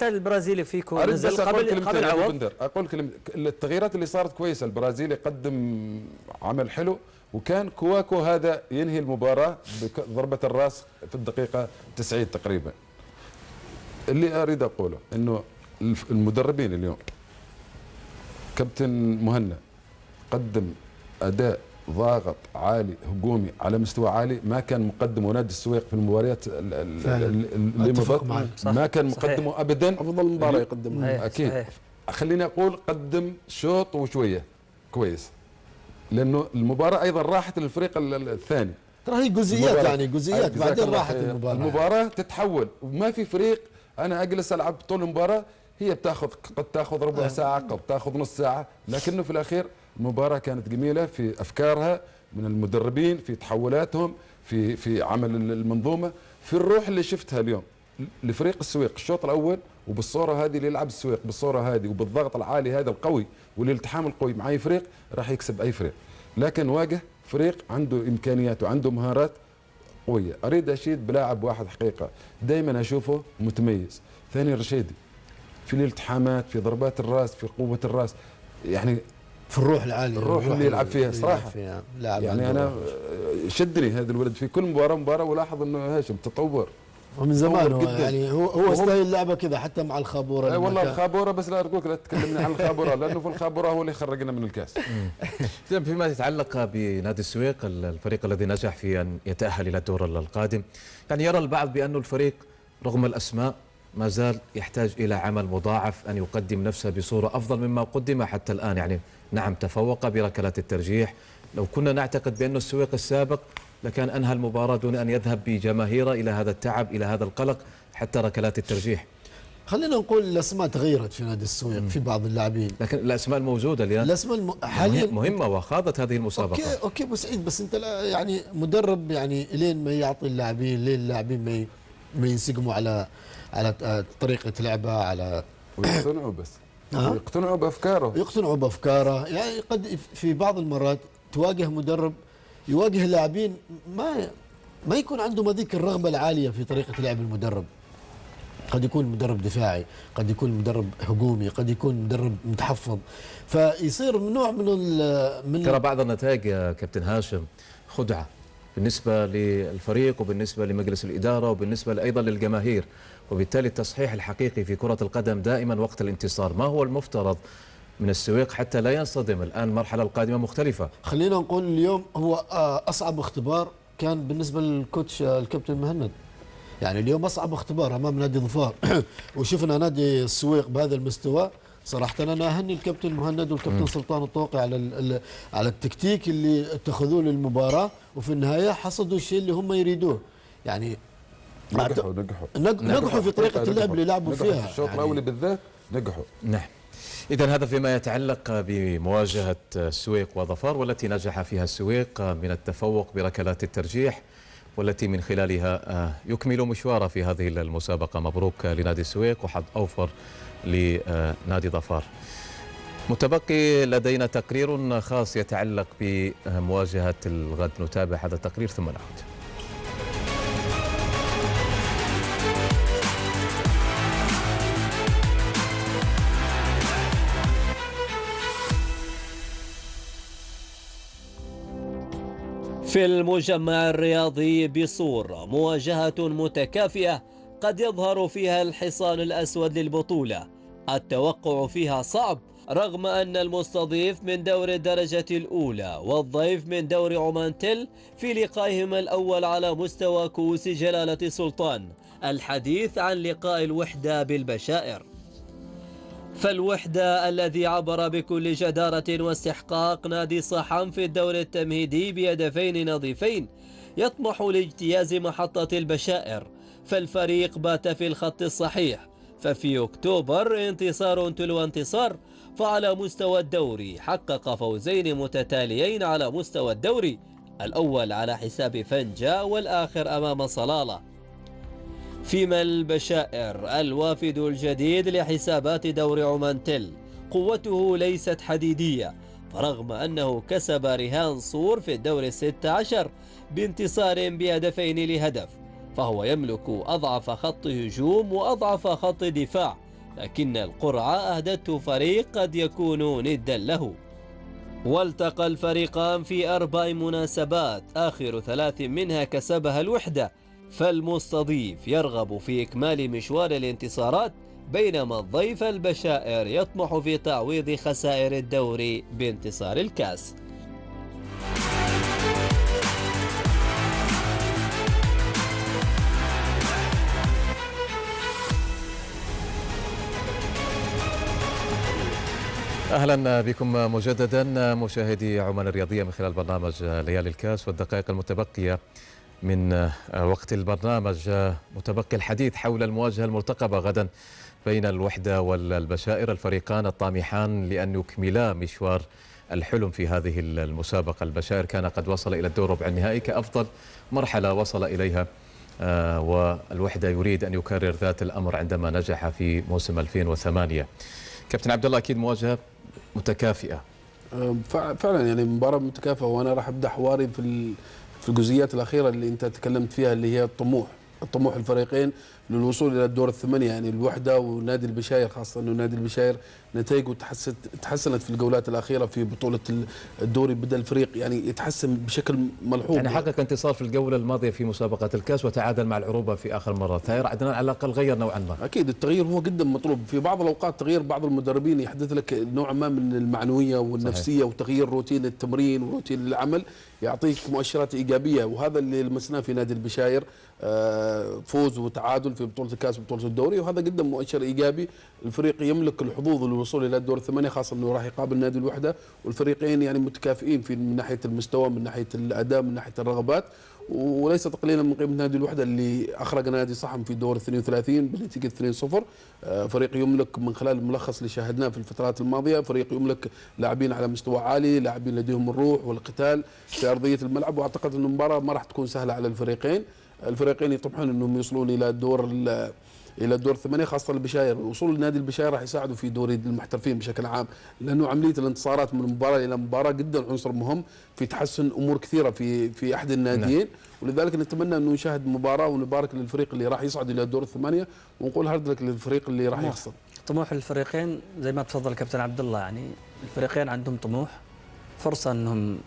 البرازيلي فيكو نزل قبل عوض. اقول كلمه، التغييرات اللي صارت كويسه. البرازيلي قدم عمل حلو، وكان كواكو هذا ينهي المباراه بضربه الراس في الدقيقه 90 تقريبا. اللي اريد اقوله انه المدربين اليوم، كابتن مهنا قدم اداء ضاغط عالي هجومي على مستوى عالي ما كان مقدمه نادي السويق في المباريات اللي مضت، ما كان مقدمه ابدا. افضل مباراه يقدمها اكيد. صحيح. خليني اقول قدم شوط وشويه كويس، لانه المباراه ايضا راحت للفريق الثاني. ترى هي جزئيات، يعني جزئيات، بعدين راحت المباراه تتحول، وما في فريق انا اجلس العب طول المباراه. هي قد تاخذ ربع ساعه، قد تاخذ نص ساعه، لكنه في الاخير المباراة كانت جميلة في أفكارها من المدربين، في تحولاتهم، في عمل المنظومة، في الروح اللي شفتها اليوم لفريق السويق الشوط الأول. وبالصورة هذه اللي يلعب السويق بالصورة هذه وبالضغط العالي هذا القوي والالتحام القوي مع أي فريق راح يكسب أي فريق. لكن واجه فريق عنده إمكانيات وعنده مهارات قوية. أريد أشيد بلاعب واحد حقيقة دائما أشوفه متميز، ثاني الرشيدي، في الالتحامات، في ضربات الراس، في قوة الراس، يعني في الروح العالية، الروح اللي يلعب فيها صراحة. يعني أنا شدني هذا الولد في كل مباراة ولاحظ أنه هاشم تطور ومن زمان. يعني هو ستايل لعبه كذا حتى مع الخابورة. أي والله الخابورة، بس لا أرجوك لا تكلمني عن الخابورة، لأنه في الخابورة هو اللي خرجنا من الكاس. فيما يتعلق بنادي السويق، الفريق الذي نجح في أن يتأهل إلى الدور القادم، يعني يرى البعض بأن الفريق رغم الأسماء ما زال يحتاج إلى عمل مضاعف، أن يقدم نفسه بصورة أفضل مما قدم حتى الآن. يعني نعم تفوق بركلات الترجيح، لو كنا نعتقد بأن السويق السابق لكان أنهى المباراة دون أن يذهب بجماهيره إلى هذا التعب، إلى هذا القلق، حتى ركلات الترجيح. خلينا نقول الأسماء تغيرت في نادي السويق في بعض اللاعبين، لكن الأسماء الموجودة الآن الأسماء حاليا مهمة وخاضت هذه المسابقة. أوكي أبو سعيد، بس أنت يعني مدرب، يعني لين ما يعطي اللاعبين، لين اللاعبين ما ينسجموا على طريقة لعبه، على ويقتنعوا بس يقتنعوا بأفكاره. يعني قد في بعض المرات تواجه مدرب يواجه لاعبين ما يكون عندهم هذيك الرغبة العالية في طريقة لعب المدرب. قد يكون مدرب دفاعي، قد يكون مدرب هجومي، قد يكون مدرب متحفظ، فيصير نوع من ترى بعض النتائج يا كابتن هاشم خدعة بالنسبة للفريق وبالنسبة لمجلس الإدارة وبالنسبة أيضا للجماهير. وبالتالي التصحيح الحقيقي في كرة القدم دائما وقت الانتصار. ما هو المفترض من السويق حتى لا ينصدم؟ الآن المرحلة القادمة مختلفة. خلينا نقول اليوم هو أصعب اختبار كان بالنسبة للكوتش الكابتن مهند. يعني اليوم أصعب اختبار أمام نادي ظفار وشفنا نادي السويق بهذا المستوى. صراحة أنا أهني الكابتن مهند والكابتن سلطان الطوقي على التكتيك اللي اتخذوه للمباراة، وفي النهاية حصدوا الشيء اللي هم يريدوه. يعني نجحوا في طريقة اللعب اللي لعبوا فيها. في الشوط الأول بالذات نجحوا. نعم. إذن هذا فيما يتعلق بمواجهة السويق وظفار، والتي نجح فيها السويق من التفوق بركلات الترجيح، والتي من خلالها يكمل مشواره في هذه المسابقة. مبروك لنادي السويق وحظ أوفر لنادي ظفار. متبقي لدينا تقرير خاص يتعلق بمواجهة الغد، نتابع هذا التقرير ثم نعود. في المجمع الرياضي بصور مواجهة متكافئة قد يظهر فيها الحصان الأسود للبطولة. التوقع فيها صعب رغم أن المستضيف من دور الدرجة الأولى والضيف من دور عمان تل في لقائهما الأول على مستوى كؤوس جلالة سلطان. الحديث عن لقاء الوحدة بالبشائر، فالوحدة الذي عبر بكل جدارة واستحقاق نادي صحام في الدور التمهيدي بهدفين نظيفين يطمح لاجتياز محطة البشائر، فالفريق بات في الخط الصحيح. ففي أكتوبر انتصار تلو انتصار، فعلى مستوى الدوري حقق فوزين متتاليين على مستوى الدوري، الأول على حساب فنجا والآخر أمام صلالة. فيما البشائر الوافد الجديد لحسابات دور عمان تل قوته ليست حديدية، فرغم أنه كسب رهان صور في الدور 16 بانتصار بهدفين لهدف، فهو يملك أضعف خط هجوم وأضعف خط دفاع، لكن القرعة أهدته فريق قد يكون ندا له. والتقى الفريقان في 4 مناسبات، آخر 3 منها كسبها الوحدة، فالمستضيف يرغب في إكمال مشوار الانتصارات، بينما الضيف البشائر يطمح في تعويض خسائر الدوري بانتصار الكاس. أهلا بكم مجددا مشاهدي عمان الرياضية من خلال برنامج ليالي الكاس، والدقائق المتبقية من وقت البرنامج متبقي الحديث حول المواجهة المرتقبة غدا بين الوحدة والبشائر، الفريقان الطامحان لأن يكملا مشوار الحلم في هذه المسابقة. البشائر كان قد وصل إلى الدور ربع النهائي كأفضل مرحلة وصل إليها، والوحدة يريد أن يكرر ذات الأمر عندما نجح في موسم 2008. كابتن عبد الله، أكيد مواجهة متكافئة. فعلا يعني مباراة متكافئة، وأنا راح أبدأ حواري في الجزئيات الأخيرة اللي أنت تكلمت فيها، اللي هي الطموح الفريقين للوصول إلى الدور الثمانية، يعني الوحدة ونادي البشاير، خاصة أنه نادي البشاير نتائجه تحسنت في الجولات الأخيرة في بطولة الدوري، بدأ الفريق يعني يتحسن بشكل ملحوظ. يعني حقق انتصار في الجولة الماضية في مسابقة الكاس وتعادل مع العروبة في آخر مرة. ثائر عدنان على الأقل غير نوعا ما. أكيد التغيير هو جدا مطلوب في بعض الأوقات. تغيير بعض المدربين يحدث لك نوع ما من المعنوية والنفسية، صحيح. وتغيير روتين التمرين وروتين العمل يعطيك مؤشرات إيجابية، وهذا اللي لمسناه في نادي البشاير، فوز وتعادل في بطولة الكاس وبطولة الدوري، وهذا جدا مؤشر إيجابي. الفريق يملك الحظوظ للوصول إلى الدور الثمانية، خاصة أنه راح يقابل نادي الوحدة، والفريقين يعني متكافئين من ناحية المستوى، من ناحية الأداء، من ناحية الرغبات، وليس تقليلا من قيمة نادي الوحدة اللي أخرج نادي صحم في دور 32 بنتيجة 2-0. فريق يملك من خلال الملخص اللي شاهدناه في الفترات الماضية، فريق يملك لاعبين على مستوى عالي، لاعبين لديهم الروح والقتال في أرضية الملعب، وأعتقد أن المباراة ما راح تكون سهلة على الفريقين. الفريقين يطمحون أنهم يوصلون إلى الدور الثمانية، خاصة البشاير. وصول نادي البشاير راح يساعده في دوري المحترفين بشكل عام، لأنه عملية الانتصارات من مباراة إلى مباراة جدا عنصر مهم في تحسن أمور كثيرة في أحد الناديين. نعم. ولذلك نتمنى أنه نشاهد مباراة، ونبارك للفريق اللي راح يصعد إلى الدور الثمانية، ونقول هارد لك للفريق اللي راح يخسر. طموح الفريقين زي ما تفضل كابتن عبد الله، يعني الفريقين عندهم طموح، فرصة أنهم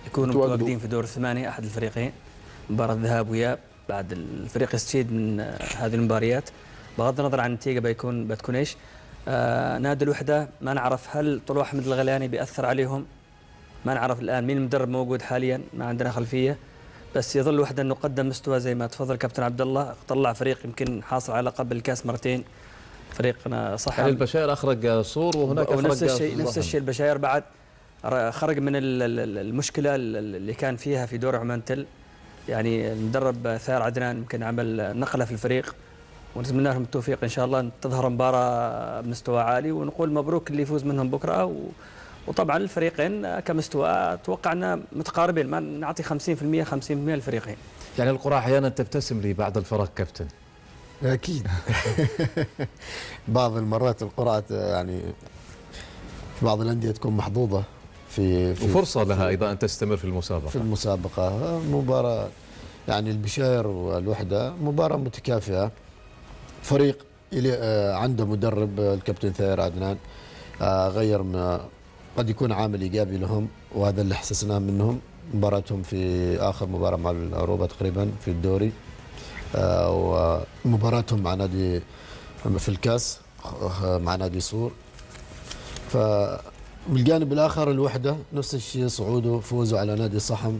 يكونوا متواجدين في دور الثمانية أحد الفريقين، مباراة ذهاب وإياب، بعد الفريق يستفيد من هذه المباريات. بغض النظر عن النتيجة بتكون إيش. نادي الوحدة ما نعرف هل طلوع أحمد الغلياني بيأثر عليهم، ما نعرف الآن مين المدرب موجود حاليا، ما عندنا خلفية. بس يظل الوحدة أنه قدم مستوى زي ما تفضل كابتن عبد الله، طلع فريق يمكن حاصل على لقب الكاس مرتين، فريقنا صح. يعني البشاير أخرج صور وهناك ونفس الشيء البشاير بعد خرج من المشكلة اللي كان فيها في دور عمان تل. يعني المدرب ثار عدنان يمكن عمل نقلة في الفريق، ونتمنى لهم التوفيق إن شاء الله، تظهر مباراة بمستوى عالي، ونقول مبروك اللي يفوز منهم بكرة. وطبعا الفريقين كمستوى أتوقع متقاربين، ما نعطي 50% للفريقين. يعني القرعة أحيانا تبتسم لي بعض الفرق كابتن. أكيد. بعض المرات القرعة يعني في بعض الأندية تكون محظوظة في وفرصة لها أيضا أن تستمر في المسابقة. مباراة يعني البشاير والوحدة مباراة متكافئة، فريق عنده مدرب الكابتن ثائر عدنان غير قد يكون عامل إيجابي لهم، وهذا اللي حسسناه منهم. مباراتهم في آخر مباراة مع العروبة تقريبا في الدوري، ومباراتهم مع نادي في الكاس مع نادي صور. بالجانب الآخر الوحدة نفس الشيء، صعوده فوزه على نادي صحم،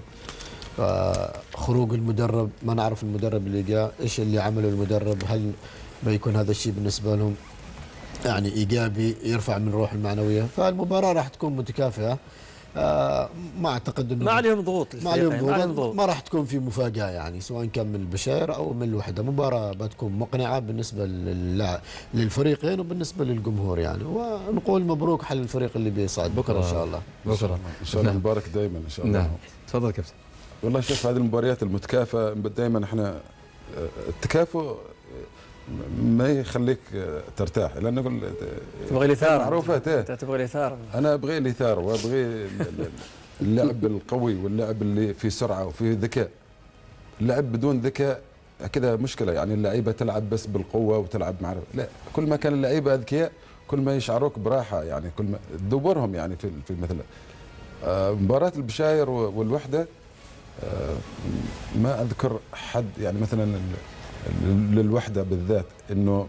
خروج المدرب ما نعرف المدرب اللي جاء ايش اللي عمله المدرب، هل بيكون هذا الشيء بالنسبة لهم يعني إيجابي يرفع من روح المعنوية. فالمباراة راح تكون متكافئة، ما أعتقد أنه ما عليهم ضغوط، ما راح تكون في مفاجأة يعني، سواء كان من البشاير أو من الوحدة. مباراة بتكون مقنعة بالنسبة للفريقين وبالنسبة للجمهور يعني، ونقول مبروك حل الفريق اللي بيصعد بكرة إن شاء الله. بكرة إن شاء الله نبارك دائما إن شاء الله. نعم تفضل كابتن. والله شوف هذه المباريات المتكافئة دائما احنا التكافؤ ما يخليك ترتاح، لأنه تبغى لي ثار، معروفة تبغى لي ثار. أنا أبغي لي ثار، وأبغي اللعب القوي واللعب اللي فيه سرعة وفيه ذكاء. اللعب بدون ذكاء كذا مشكلة، يعني اللعيبة تلعب بس بالقوة وتلعب لا، كل ما كان اللعيبة أذكياء كل ما يشعروك براحة، يعني كل ما تدورهم يعني في مثل مباراة البشاير والوحدة. ما أذكر حد يعني مثلا للوحدة بالذات انه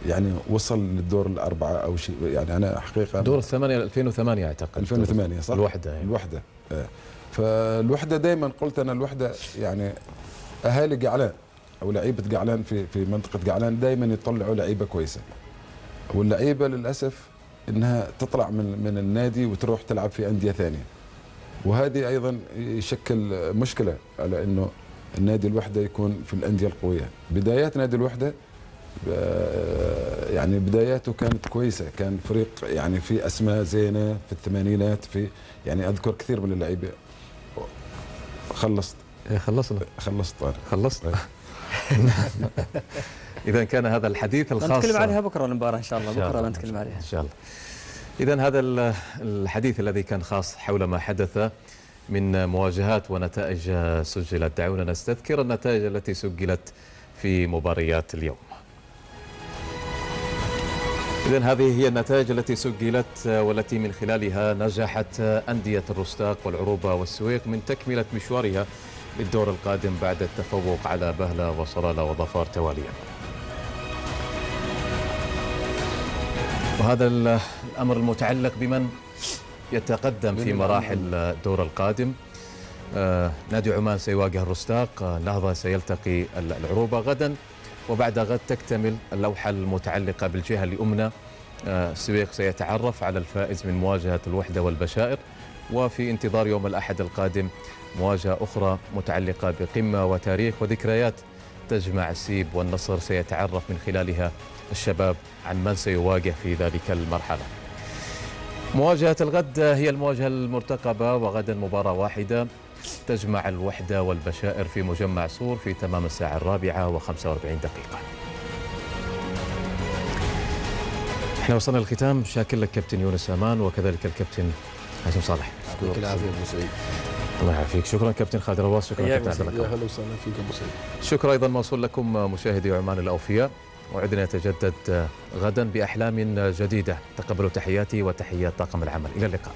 يعني وصل للدور الأربعة او شيء، يعني انا حقيقة دور الثمانية 2008 اعتقد 2008 صح؟ الوحدة يعني. الوحدة فالوحدة دائما قلت انا الوحدة يعني اهالي قعلان او لعيبة قعلان في منطقة قعلان دائما يطلعوا لعيبة كويسة، واللعيبة للأسف انها تطلع من النادي وتروح تلعب في أندية ثانية، وهذه ايضا يشكل مشكلة على انه النادي الوحدة يكون في الأندية القوية. بدايات نادي الوحدة يعني بداياته كانت كويسة، كان فريق يعني في أسماء زينة في الثمانينات، في يعني أذكر كثير من اللعيبة. خلصت إذا كان هذا الحديث الخاص نتكلم عليها بكرة المباراة إن شاء الله، بكرة بنتكلم عليها إن شاء الله. إذا هذا الحديث الذي كان خاص حول ما حدث من مواجهات ونتائج سجلت. دعونا نستذكر النتائج التي سجلت في مباريات اليوم. إذن هذه هي النتائج التي سجلت والتي من خلالها نجحت أندية الرستاق والعروبة والسويق من تكملة مشوارها للدور القادم بعد التفوق على بهلة وصلالة وظفار تواليا. وهذا الأمر المتعلق بمن يتقدم في مراحل الدور القادم. نادي عمان سيواجه الرستاق، نهضة سيلتقي العروبة غدا، وبعد غد تكتمل اللوحة المتعلقة بالجهة اليمنى. السويق سيتعرف على الفائز من مواجهة الوحدة والبشائر، وفي انتظار يوم الأحد القادم مواجهة أخرى متعلقة بقمة وتاريخ وذكريات تجمع السيب والنصر، سيتعرف من خلالها الشباب عن من سيواجه في ذلك المرحلة. مواجهة الغد هي المواجهة المرتقبة، وغدا مباراة واحدة تجمع الوحدة والبشائر في مجمع صور في تمام الساعة 4:45. احنا وصلنا للختام. شاكر لك كابتن يونس أمان، وكذلك الكابتن حسن صالح. يعطيك العافية أبو سعيد. الله يعافيك. شكرا كابتن خالد رواس. شكرا كابتن عبد الله. يا هلا وسهلا فيك ابو سعيد. شكرا ايضا موصول لكم مشاهدي عمان الاوفياء، وعدنا يتجدد غدا باحلام جديده. تقبلوا تحياتي وتحيات طاقم العمل. الى اللقاء.